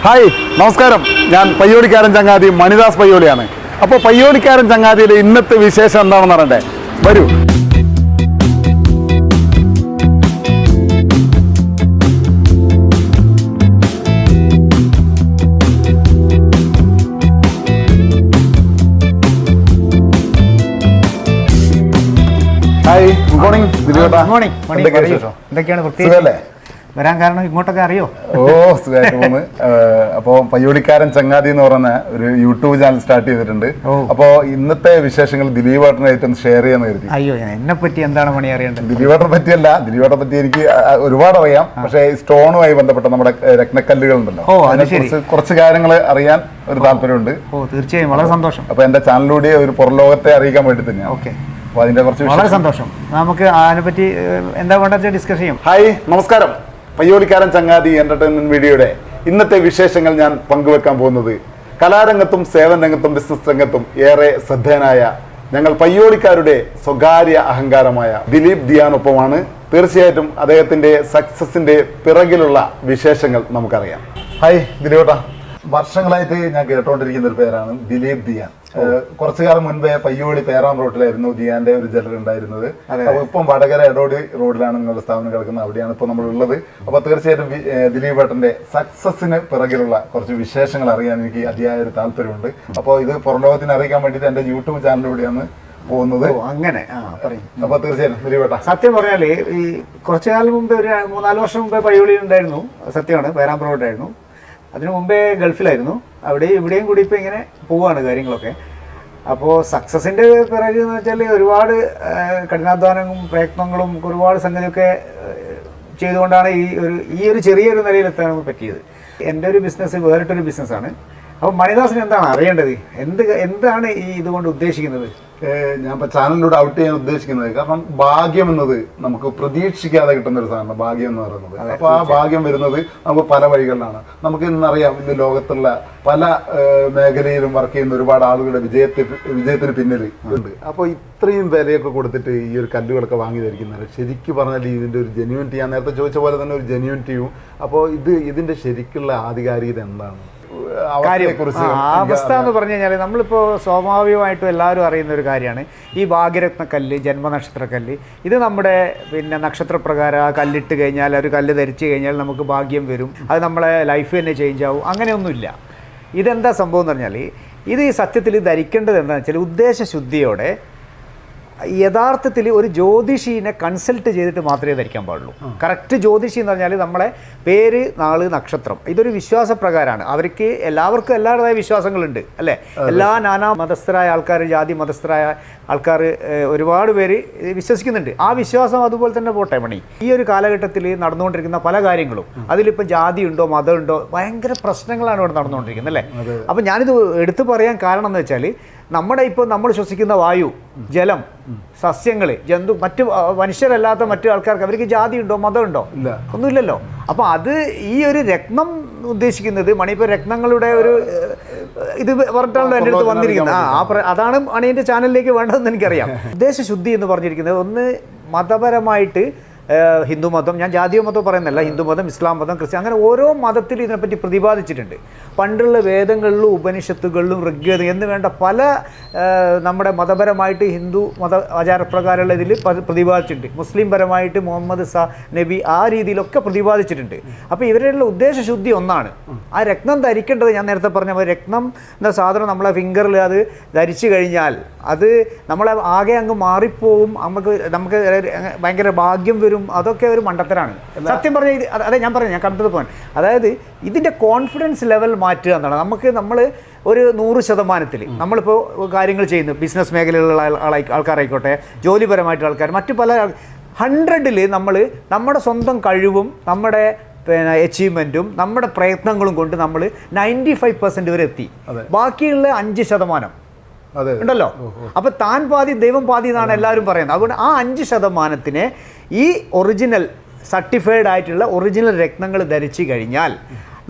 Hi നമസ്കാരം. ഞാൻ പയ്യോളിക്കാരൻ ചങ്ങാതി മണിദാസ് പയ്യോളിയാണ്. അപ്പോൾ പയ്യോളിക്കാരൻ ചങ്ങാതിയിലെ ഇന്നത്തെ വിശേഷം എന്താണെന്ന് പറയണ്ടേ? വരൂ. Hi, good morning. Good morning. എന്തൊക്കെയാണ് പ്രത്യേകിച്ച് വരാൻ കാരണം? ഇങ്ങോട്ടൊക്കെ അറിയോ? സുഖമായിട്ട് പോകുന്നു. അപ്പോൾ പയ്യോളിക്കാരൻ ചങ്ങാതി എന്ന് പറയുന്ന ഒരു യൂട്യൂബ് ചാനൽ സ്റ്റാർട്ട് ചെയ്തിട്ടുണ്ട്. അപ്പോൾ ഇന്നത്തെ വിശേഷങ്ങൾ ദിലീപേട്ടനായിട്ട് ഷെയർ ചെയ്യാന്ന് കരുതി. അയ്യോ, എന്നെ പറ്റി എന്താണ് മണി അറിയേണ്ടത്? ദിലീപേട്ടനെ പറ്റിയല്ല, ദിലീപേട്ടനെ പറ്റി എനിക്ക് ഒരുപാട് അറിയാം. പക്ഷേ സ്റ്റോണുമായി ബന്ധപ്പെട്ട നമ്മുടെ രത്നക്കല്ലുകൾ ഉണ്ടല്ലോ, കുറച്ച് കാര്യങ്ങൾ അറിയാൻ ഒരു താല്പര്യമുണ്ട്. തീർച്ചയായും, വളരെ സന്തോഷം. അപ്പൊ എന്റെ ചാനലിലൂടെ ഒരു പുറലോകത്തെ അറിയിക്കാൻ വേണ്ടി തന്നെയാണ്. ഓക്കെ, അപ്പൊ അതിന്റെ കുറച്ച് വളരെ സന്തോഷം. നമുക്ക് അതിനെപ്പറ്റി എന്താ വേണ്ടത് ഡിസ്കസ് ചെയ്യും. ഹായ് നമസ്കാരം. പയ്യോളിക്കാരൻ ചങ്ങാതി എന്റർടൈൻമെന്റ് മീഡിയയുടെ ഇന്നത്തെ വിശേഷങ്ങൾ ഞാൻ പങ്കുവെക്കാൻ പോകുന്നത് കലാരംഗത്തും സേവന രംഗത്തും ബിസിനസ് രംഗത്തും ഏറെ ശ്രദ്ധേയനായ ഞങ്ങൾ പയ്യോളിക്കാരുടെ സ്വകാര്യ അഹങ്കാരമായ ദിലീപ് ദിയാനൊപ്പമാണ്. തീർച്ചയായിട്ടും അദ്ദേഹത്തിന്റെ സക്സസിന്റെ പിറകിലുള്ള വിശേഷങ്ങൾ നമുക്കറിയാം. ഹായ് ദിലീപേട്ടാ, വർഷങ്ങളായിട്ട് ഞാൻ കേട്ടോണ്ടിരിക്കുന്ന ഒരു പേരാണ് ദിലീപ് ദിയാൻ. കുറച്ചു കാലം മുൻപേ പയ്യോളി പേരാം റോഡിലായിരുന്നു ദിയാന്റെ ഒരു ജ്വല്ലറി ഉണ്ടായിരുന്നത്. അപ്പൊ ഇപ്പം വടകര എടോടി റോഡിലാണ് നിങ്ങളുടെ സ്ഥാപനം കിടക്കുന്നത്. അവിടെയാണ് ഇപ്പൊ നമ്മൾ ഉള്ളത്. അപ്പൊ തീർച്ചയായിട്ടും ദിലീപ് ഏട്ടന്റെ സക്സസിന് പിറകിലുള്ള കുറച്ച് വിശേഷങ്ങൾ അറിയാൻ എനിക്ക് അതിയായ ഒരു താല്പര്യമുണ്ട്. അപ്പോൾ ഇത് പുറലോകത്തിന് അറിയിക്കാൻ വേണ്ടിയിട്ട് എന്റെ യൂട്യൂബ് ചാനലിലൂടെയാണ് പോകുന്നത്. അങ്ങനെ അപ്പൊ തീർച്ചയായും ദിലീപ് ഏട്ടാ, സത്യം പറഞ്ഞാല് ഈ കുറച്ചു കാലം മുമ്പേ, ഒരു 3-4 വർഷം മുമ്പേ പയ്യോളി ഉണ്ടായിരുന്നു. സത്യമാണ്, പേരാമ്പ്ര റോഡായിരുന്നു. അതിനു മുമ്പേ ഗൾഫിലായിരുന്നു. അവിടെയും ഇവിടെയും കൂടി ഇപ്പം ഇങ്ങനെ പോവുകയാണ് കാര്യങ്ങളൊക്കെ. അപ്പോൾ സക്സസിൻ്റെ പിറകെ എന്ന് വെച്ചാൽ ഒരുപാട് കഠിനാധ്വാനവും പ്രയത്നങ്ങളും ഒരുപാട് സംഗതിയൊക്കെ ചെയ്തുകൊണ്ടാണ് ഈ ഒരു ചെറിയൊരു നിലയിലെത്താൻ പറ്റിയത്. എൻ്റെ ഒരു ബിസിനസ് വേറിട്ടൊരു ബിസിനസ്സാണ്. അപ്പോൾ മണിദാസിന് എന്താണ് അറിയേണ്ടത്? എന്താണ് ഈ ഇതുകൊണ്ട് ഉദ്ദേശിക്കുന്നത്? ഞാൻ ഇപ്പൊ ചാനലിലൂടെ ഔട്ട് ചെയ്യാൻ ഉദ്ദേശിക്കുന്നത്, കാരണം ഭാഗ്യം എന്നത് നമുക്ക് പ്രതീക്ഷിക്കാതെ കിട്ടുന്ന ഒരു സാധനം ഭാഗ്യം എന്ന് പറയുന്നത്. അപ്പൊ ആ ഭാഗ്യം വരുന്നത് നമുക്ക് പല വഴികളിലാണ്. നമുക്ക് ഇന്നറിയാം, ഇന്ന് ലോകത്തുള്ള പല മേഖലയിലും വർക്ക് ചെയ്യുന്ന ഒരുപാട് ആളുകളുടെ വിജയത്തിന് പിന്നിൽ ഉണ്ട്. അപ്പൊ ഇത്രയും വിലയൊക്കെ കൊടുത്തിട്ട് ഈ ഒരു കല്ലുകളൊക്കെ വാങ്ങി ധരിക്കുന്നത് ശരിക്കും പറഞ്ഞാൽ ഇതിന്റെ ഒരു ജെന്യൂനിറ്റി, ഞാൻ നേരത്തെ ചോദിച്ച പോലെ തന്നെ ഒരു ജെന്യൂനിറ്റിയും. അപ്പോൾ ഇതിന്റെ ശരിക്കുള്ള ആധികാരികത എന്താണ്? അവസ്ഥ എന്ന് പറഞ്ഞു കഴിഞ്ഞാൽ നമ്മളിപ്പോൾ സ്വാഭാവികമായിട്ടും എല്ലാവരും അറിയുന്ന ഒരു കാര്യമാണ് ഈ ഭാഗ്യരത്നക്കല്ല്, ജന്മനക്ഷത്രക്കല്ല്. ഇത് നമ്മുടെ നക്ഷത്രപ്രകാരം ആ കല്ലിട്ട് കഴിഞ്ഞാൽ, ഒരു കല്ല് ധരിച്ചു കഴിഞ്ഞാൽ നമുക്ക് ഭാഗ്യം വരും, അത് നമ്മളെ ലൈഫ് തന്നെ ചേഞ്ച് ആവും. അങ്ങനെയൊന്നുമില്ല. ഇതെന്താ സംഭവം എന്ന് പറഞ്ഞാൽ, ഇത് ഈ സത്യത്തിൽ ധരിക്കേണ്ടത് എന്താണെന്ന് വെച്ചാൽ ഉദ്ദേശശുദ്ധിയോടെ യഥാർത്ഥത്തിൽ ഒരു ജ്യോതിഷീനെ കൺസൾട്ട് ചെയ്തിട്ട് മാത്രമേ ധരിക്കാൻ പാടുള്ളൂ. കറക്റ്റ് ജ്യോതിഷി എന്ന് പറഞ്ഞാൽ നമ്മളെ പേര്, നാള്, നക്ഷത്രം, ഇതൊരു വിശ്വാസപ്രകാരമാണ്. അവർക്ക് എല്ലാവർക്കും എല്ലാവരുടേതായ വിശ്വാസങ്ങളുണ്ട് അല്ലേ? എല്ലാ നാനാ മതസ്ഥരായ ആൾക്കാർ, ജാതി മതസ്ഥരായ ആൾക്കാർ ഒരുപാട് പേര് വിശ്വസിക്കുന്നുണ്ട്. ആ വിശ്വാസം അതുപോലെ തന്നെ പോട്ടെ മണി. ഈ ഒരു കാലഘട്ടത്തിൽ നടന്നുകൊണ്ടിരിക്കുന്ന പല കാര്യങ്ങളും, അതിലിപ്പോൾ ജാതിയുണ്ടോ മതമുണ്ടോ, ഭയങ്കര പ്രശ്നങ്ങളാണ് ഇവിടെ നടന്നുകൊണ്ടിരിക്കുന്നത് അല്ലേ? അപ്പം ഞാനിത് എടുത്തു പറയാൻ കാരണം എന്ന് വെച്ചാൽ, ഇപ്പോൾ നമ്മൾ ശ്വസിക്കുന്ന വായു, ജലം, സസ്യങ്ങൾ, ജന്തു, മറ്റു മനുഷ്യരല്ലാത്ത മറ്റു ആൾക്കാർക്ക് അവർക്ക് ജാതി ഉണ്ടോ മതമുണ്ടോ? ഒന്നുമില്ലല്ലോ. അപ്പോൾ അത് ഈ ഒരു രത്നം ഉദ്ദേശിക്കുന്നത്, മണി ഇപ്പോൾ രത്നങ്ങളുടെ ഒരു ഇത് പറഞ്ഞിട്ടാണല്ലോ എൻ്റെ അടുത്ത് വന്നിരിക്കുന്നത്. അതാണ് മണീൻ്റെ ചാനലിലേക്ക് വേണ്ടതെന്ന് എനിക്കറിയാം. ഉദ്ദേശശുദ്ധി എന്ന് പറഞ്ഞിരിക്കുന്നത്, ഒന്ന് മതപരമായിട്ട് ഹിന്ദുമതം, ഞാൻ ജാതീയ മതം പറയുന്നില്ല, ഹിന്ദുമതം, ഇസ്ലാം മതം, ക്രിസ്ത്യൻ, അങ്ങനെ ഓരോ മതത്തിലും ഇതിനെപ്പറ്റി പ്രതിപാദിച്ചിട്ടുണ്ട്. പണ്ടുള്ള വേദങ്ങളിലും ഉപനിഷത്തുകളിലും ഋഗ്വേദം എന്ന് വേണ്ട പല നമ്മുടെ മതപരമായിട്ട് ഹിന്ദു മത ആചാരപ്രകാരമുള്ള ഇതിൽ പ്രതിപാദിച്ചിട്ടുണ്ട്. മുസ്ലിം പരമായിട്ട് മുഹമ്മദ് നബി ആ രീതിയിലൊക്കെ പ്രതിപാദിച്ചിട്ടുണ്ട്. അപ്പോൾ ഇവരുടെ ഉദ്ദേശശുദ്ധി ഒന്നാണ്. ആ രത്നം ധരിക്കേണ്ടത്, ഞാൻ നേരത്തെ പറഞ്ഞ രത്നം എന്ന സാധനം നമ്മളെ ഫിംഗറിൽ അത് ധരിച്ചു കഴിഞ്ഞാൽ അത് നമ്മളെ ആകെ അങ്ങ് മാറിപ്പോവും. നമുക്ക് ഭയങ്കര ഭാഗ്യം വരും. അതൊക്കെ ഒരു മണ്ടത്തരാണ് സത്യം പറഞ്ഞാൽ. അതെ ഞാൻ പറഞ്ഞു, ഞാൻ കണ്ടത് പോകാൻ, അതായത് ഇതിൻ്റെ കോൺഫിഡൻസ് ലെവൽ മാറ്റുക എന്നാണ്. നമ്മൾ ഒരു 100% നമ്മളിപ്പോൾ കാര്യങ്ങൾ ചെയ്യുന്നു, ബിസിനസ് മേഖലയിലുള്ള ആൾക്കാരായിക്കോട്ടെ, ജോലിപരമായിട്ടുള്ള ആൾക്കാർ, മറ്റു പല 100ൽ നമ്മുടെ സ്വന്തം കഴിവും നമ്മുടെ അച്ചീവ്മെൻറ്റും നമ്മുടെ പ്രയത്നങ്ങളും കൊണ്ട് നമ്മൾ 95% വരെ എത്തി. ബാക്കിയുള്ള 5% ഉണ്ടല്ലോ. അപ്പൊ താൻ പാതി ദൈവം പാതി എന്നാണ് എല്ലാവരും പറയുന്നത്. അതുകൊണ്ട് ആ 5%-നെ ഈ ഒറിജിനൽ സർട്ടിഫൈഡ് ആയിട്ടുള്ള ഒറിജിനൽ രത്നങ്ങൾ ധരിച്ചു കഴിഞ്ഞാൽ,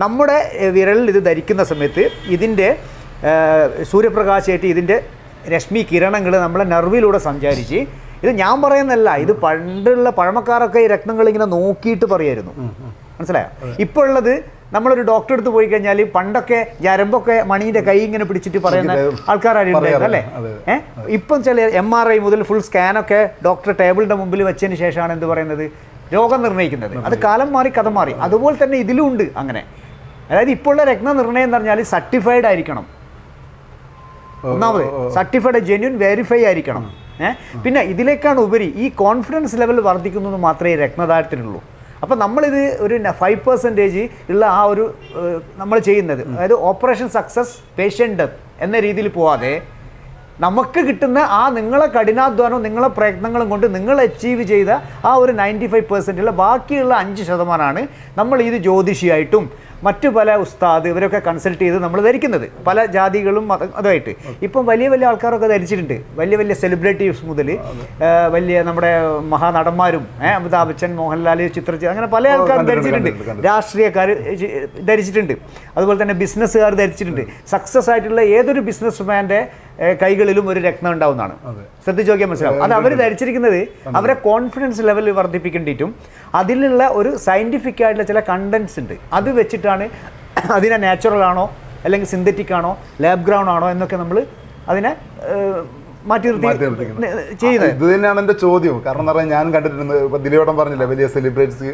നമ്മുടെ വിരലിൽ ഇത് ധരിക്കുന്ന സമയത്ത് ഇതിൻ്റെ സൂര്യപ്രകാശമായിട്ട് ഇതിൻ്റെ രശ്മി കിരണങ്ങൾ നമ്മളെ നെർവിലൂടെ സഞ്ചരിച്ച്, ഇത് ഞാൻ പറയുന്നതല്ല, ഇത് പണ്ടുള്ള പഴമക്കാരൊക്കെ ഈ രത്നങ്ങൾ ഇങ്ങനെ നോക്കിയിട്ട് പറയായിരുന്നു. മനസ്സിലായോ? ഇപ്പോൾ ഉള്ളത് നമ്മളൊരു ഡോക്ടറെ അടുത്ത് പോയി കഴിഞ്ഞാൽ പണ്ടൊക്കെ ഞരമ്പൊക്കെ മണീൻ്റെ കൈ ഇങ്ങനെ പിടിച്ചിട്ട് പറയുന്ന ആൾക്കാരായിരുന്നു അല്ലേ? ഇപ്പം ചില MRI മുതൽ ഫുൾ സ്കാനൊക്കെ ഡോക്ടർ ടേബിളിൻ്റെ മുമ്പിൽ വെച്ചതിന് ശേഷമാണ് എന്ത് പറയുന്നത്, രോഗം നിർണ്ണയിക്കുന്നത്. അത് കാലം മാറി കഥ മാറി. അതുപോലെ തന്നെ ഇതിലും ഉണ്ട് അങ്ങനെ. അതായത് ഇപ്പോൾ ഉള്ള രത്നനിർണ്ണയം എന്ന് പറഞ്ഞാൽ സർട്ടിഫൈഡ് ആയിരിക്കണം. ഒന്നാമത് സർട്ടിഫൈഡ് ജെന്യൂൻ വെരിഫൈ ആയിരിക്കണം. പിന്നെ ഇതിലേക്കാണ് ഉപരി ഈ കോൺഫിഡൻസ് ലെവൽ വർദ്ധിക്കുന്നത് മാത്രമേ രത്നദാനത്തിനുള്ളൂ. അപ്പോൾ നമ്മളിത് ഒരു 5% ഉള്ള ആ ഒരു നമ്മൾ ചെയ്യുന്നത്, അതായത് ഓപ്പറേഷൻ സക്സസ് പേഷ്യൻ്റ് ഡെത്ത് എന്ന രീതിയിൽ പോവാതെ നമുക്ക് കിട്ടുന്ന ആ നിങ്ങളെ കഠിനാധ്വാനവും നിങ്ങളെ പ്രയത്നങ്ങളും കൊണ്ട് നിങ്ങൾ അച്ചീവ് ചെയ്ത ആ ഒരു 95% ബാക്കിയുള്ള 5% നമ്മൾ ഇത് ജ്യോതിഷിയായിട്ടും മറ്റു പല ഉസ്താദ് ഇവരൊക്കെ കൺസൾട്ട് ചെയ്ത് നമ്മൾ ധരിക്കുന്നത്. പല ജാതികളും അതുമായിട്ട് ഇപ്പം വലിയ വലിയ ആൾക്കാരൊക്കെ ധരിച്ചിട്ടുണ്ട്. വലിയ വലിയ സെലിബ്രിറ്റീസ് മുതൽ വലിയ നമ്മുടെ മഹാനടന്മാരും അമിതാഭ് ബച്ചൻ, മോഹൻലാൽ, ചിത്രചേതൻ, അങ്ങനെ പല ആൾക്കാരും ധരിച്ചിട്ടുണ്ട്. രാഷ്ട്രീയക്കാർ ധരിച്ചിട്ടുണ്ട്. അതുപോലെ തന്നെ ബിസിനസ്സുകാർ ധരിച്ചിട്ടുണ്ട്. സക്സസ് ആയിട്ടുള്ള ഏതൊരു ബിസിനസ്മാൻ്റെ കൈകളിലും ഒരു രത്നം ഉണ്ടാവുന്നതാണ്. ശ്രദ്ധിച്ച് നോക്കിയാൽ മനസ്സിലാവും. അത് അവർ ധരിച്ചിരിക്കുന്നത് അവരെ കോൺഫിഡൻസ് ലെവൽ വർദ്ധിപ്പിക്കേണ്ടിയിട്ടും അതിലുള്ള ഒരു സയൻറ്റിഫിക് ആയിട്ടുള്ള ചില കണ്ടൻസ് ഉണ്ട്. അത് വെച്ചിട്ടാണ് അതിനെ നാച്ചുറൽ ആണോ അല്ലെങ്കിൽ സിന്തറ്റിക് ആണോ ലാബ് ഗ്രൗണ്ട് ആണോ എന്നൊക്കെ നമ്മൾ അതിനെ മാറ്റി നിർത്തി ചെയ്യുന്നത്. ഇത് തന്നെയാണ് എൻ്റെ ചോദ്യം. കാരണം എന്താ പറയുക, ഞാൻ കണ്ടിട്ടുണ്ട് ഇപ്പൊ ദിലീപേട്ടൻ പറഞ്ഞില്ല, വലിയ സെലിബ്രിറ്റീസ്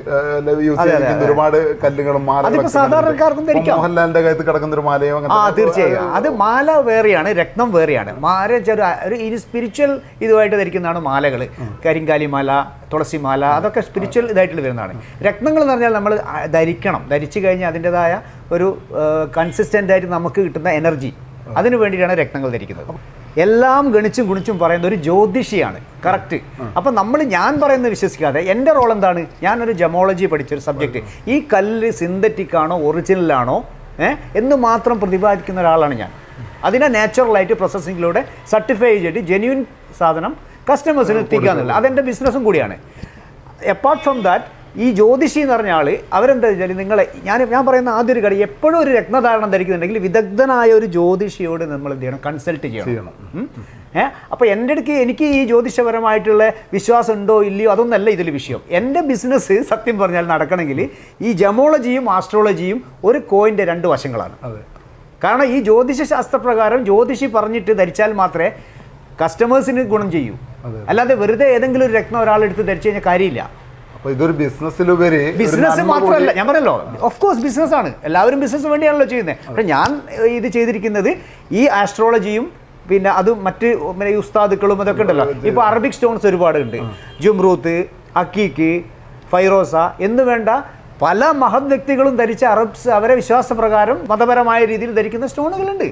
യൂസ് ചെയ്യുന്ന ഒരുപാട് കല്ലുകളും മാലകളും സാധാരണക്കാർക്കും ധരിക്കാം. മോഹൻലാലിന്റെ കഴുത്ത് കിടക്കുന്ന ഒരു മാലയോ തീർച്ചയായും അത് മാല വേറെയാണ്, രത്നം വേറെയാണ്. മാല ഒരു സ്പിരിച്വൽ ഇതുമായിട്ട് ധരിക്കുന്നതാണ് മാലകൾ. കരിങ്കാലി മാല, തുളസി മാല, അതൊക്കെ സ്പിരിച്വൽ ഇതായിട്ട് വരുന്നതാണ്. രത്നങ്ങൾ എന്ന് പറഞ്ഞാൽ നമ്മൾ ധരിക്കണം. ധരിച്ചു കഴിഞ്ഞാൽ അതിൻ്റെതായ ഒരു കൺസിസ്റ്റൻ്റ് ആയിട്ട് നമുക്ക് കിട്ടുന്ന എനർജി, അതിനു വേണ്ടിയിട്ടാണ് രത്നങ്ങൾ ധരിക്കുന്നത്. എല്ലാം ഗണിച്ചും ഗുണിച്ചും പറയുന്ന ഒരു ജ്യോതിഷിയാണ്, കറക്റ്റ്. അപ്പം ഞാൻ പറയുന്നത് വിശ്വസിക്കാതെ എൻ്റെ റോൾ എന്താണ്, ഞാനൊരു ജമോളജി പഠിച്ചൊരു സബ്ജക്റ്റ്. ഈ കല്ല് സിന്തറ്റിക് ആണോ ഒറിജിനലാണോ എന്ന് മാത്രം പ്രതിപാദിക്കുന്ന ഒരാളാണ് ഞാൻ. അതിനെ നാച്ചുറലായിട്ട് പ്രോസസ്സിങ്ങിലൂടെ സർട്ടിഫൈ ചെയ്തിട്ട് ജെന്യൂൻ സാധനം കസ്റ്റമേഴ്സിന് എത്തിക്കുക എന്നുള്ളത് അതെൻ്റെ ബിസിനസ്സും കൂടിയാണ്. അപ്പാർട്ട് ഫ്രം ദാറ്റ് ഈ ജ്യോതിഷി എന്ന് പറഞ്ഞ ആൾ അവരെന്താ വെച്ചാൽ നിങ്ങളെ ഞാൻ പറയുന്ന ആദ്യം ഒരു കാര്യം, എപ്പോഴും ഒരു രത്നധാരണം ധരിക്കുന്നുണ്ടെങ്കിൽ വിദഗ്ധനായ ഒരു ജ്യോതിഷിയോട് നമ്മൾ എന്ത് ചെയ്യണം, കൺസൾട്ട് ചെയ്യണം. അപ്പോൾ എൻ്റെ അടുക്ക് എനിക്ക് ഈ ജ്യോതിഷപരമായിട്ടുള്ള വിശ്വാസം ഉണ്ടോ ഇല്ലയോ അതൊന്നല്ല ഇതിൽ വിഷയം. എൻ്റെ ബിസിനസ് സത്യം പറഞ്ഞാൽ നടക്കണമെങ്കിൽ ഈ ജമോളജിയും ആസ്ട്രോളജിയും ഒരു കോയിൻ്റെ 2 വശങ്ങളാണ്. കാരണം ഈ ജ്യോതിഷ ശാസ്ത്രപ്രകാരം ജ്യോതിഷി പറഞ്ഞിട്ട് ധരിച്ചാൽ മാത്രമേ കസ്റ്റമേഴ്സിന് ഗുണം ചെയ്യൂ. അല്ലാതെ വെറുതെ ഏതെങ്കിലും ഒരു രത്നം ഒരാളെടുത്ത് ധരിച്ചു കഴിഞ്ഞാൽ കാര്യമില്ല. ഇതൊരു ബിസിനസ്സിലുപരി ബിസിനസ് മാത്രമല്ല, ഞാൻ പറഞ്ഞല്ലോ ഓഫ് കോഴ്സ് ബിസിനസ്സാണ്, എല്ലാവരും ബിസിനസ് വേണ്ടിയാണല്ലോ ചെയ്യുന്നത്. പക്ഷെ ഞാൻ ഇത് ചെയ്തിരിക്കുന്നത് ഈ ആസ്ട്രോളജിയും പിന്നെ അത് മറ്റ് ഉസ്താദുക്കളും അതൊക്കെ ഉണ്ടല്ലോ. ഇപ്പോൾ അറബിക് സ്റ്റോൺസ് ഒരുപാടുണ്ട്, ജുംറൂത്ത്, അക്കീക്ക്, ഫൈറോസ എന്ന് വേണ്ട പല മഹത് വ്യക്തികളും ധരിച്ച അറബ്സ് അവരെ വിശ്വാസപ്രകാരം മതപരമായ രീതിയിൽ ധരിക്കുന്ന സ്റ്റോണുകളുണ്ട്.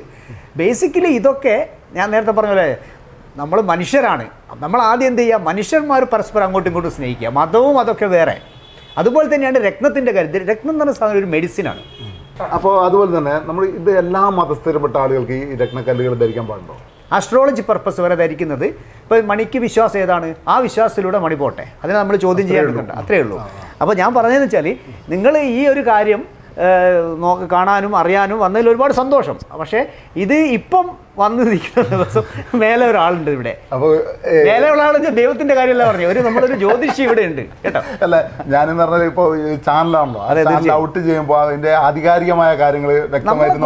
ബേസിക്കലി ഇതൊക്കെ ഞാൻ നേരത്തെ പറഞ്ഞ പോലെ നമ്മൾ മനുഷ്യരാണ്. നമ്മൾ ആദ്യം എന്ത് ചെയ്യുക, മനുഷ്യന്മാർ പരസ്പരം അങ്ങോട്ടും ഇങ്ങോട്ടും സ്നേഹിക്കുക. മതവും അതൊക്കെ വേറെ. അതുപോലെ തന്നെയാണ് രത്നത്തിൻ്റെ കാര്യത്തിൽ. രത്നം എന്ന് പറഞ്ഞ സാധനം ഒരു മെഡിസിനാണ്. അപ്പോൾ അതുപോലെ തന്നെ നമ്മൾ ഇത് എല്ലാ മതസ്ഥയിൽപ്പെട്ട ആളുകൾക്ക് ഈ രത്നക്കല്ലുകൾ ധരിക്കാൻ പാടുണ്ടോ? ആസ്ട്രോളജി പർപ്പസ് വരെ ധരിക്കുന്നത്. ഇപ്പോൾ മണിക്ക് വിശ്വാസം ഏതാണ്, ആ വിശ്വാസത്തിലൂടെ മണി പോട്ടെ, അതിനെ നമ്മൾ ചോദ്യം ചെയ്യാൻ അത്രയേ ഉള്ളൂ. അപ്പോൾ ഞാൻ പറഞ്ഞതെന്ന് വെച്ചാൽ നിങ്ങൾ ഈ ഒരു കാര്യം കാണാനും അറിയാനും വന്നതിൽ ഒരുപാട് സന്തോഷം. പക്ഷേ ഇത് ഇപ്പം വന്നിരിക്കുന്ന ദിവസം മേലെ ഒരാളുണ്ട് ഇവിടെ. അപ്പോൾ മേലെ ഉള്ള ആളെന്ന് ദൈവത്തിന്റെ കാര്യമല്ല പറഞ്ഞു, നമ്മളൊരു ജ്യോതിഷി ഇവിടെ ഉണ്ട് കേട്ടോ. അല്ല, ഞാനെന്ന് പറഞ്ഞാൽ ഇപ്പോൾ ചാനലാണല്ലോ, ചാനൽ ഔട്ട് ചെയ്യുമ്പോൾ അതിന്റെ ആധികാരികമായ കാര്യങ്ങൾ വ്യക്തമായിട്ട്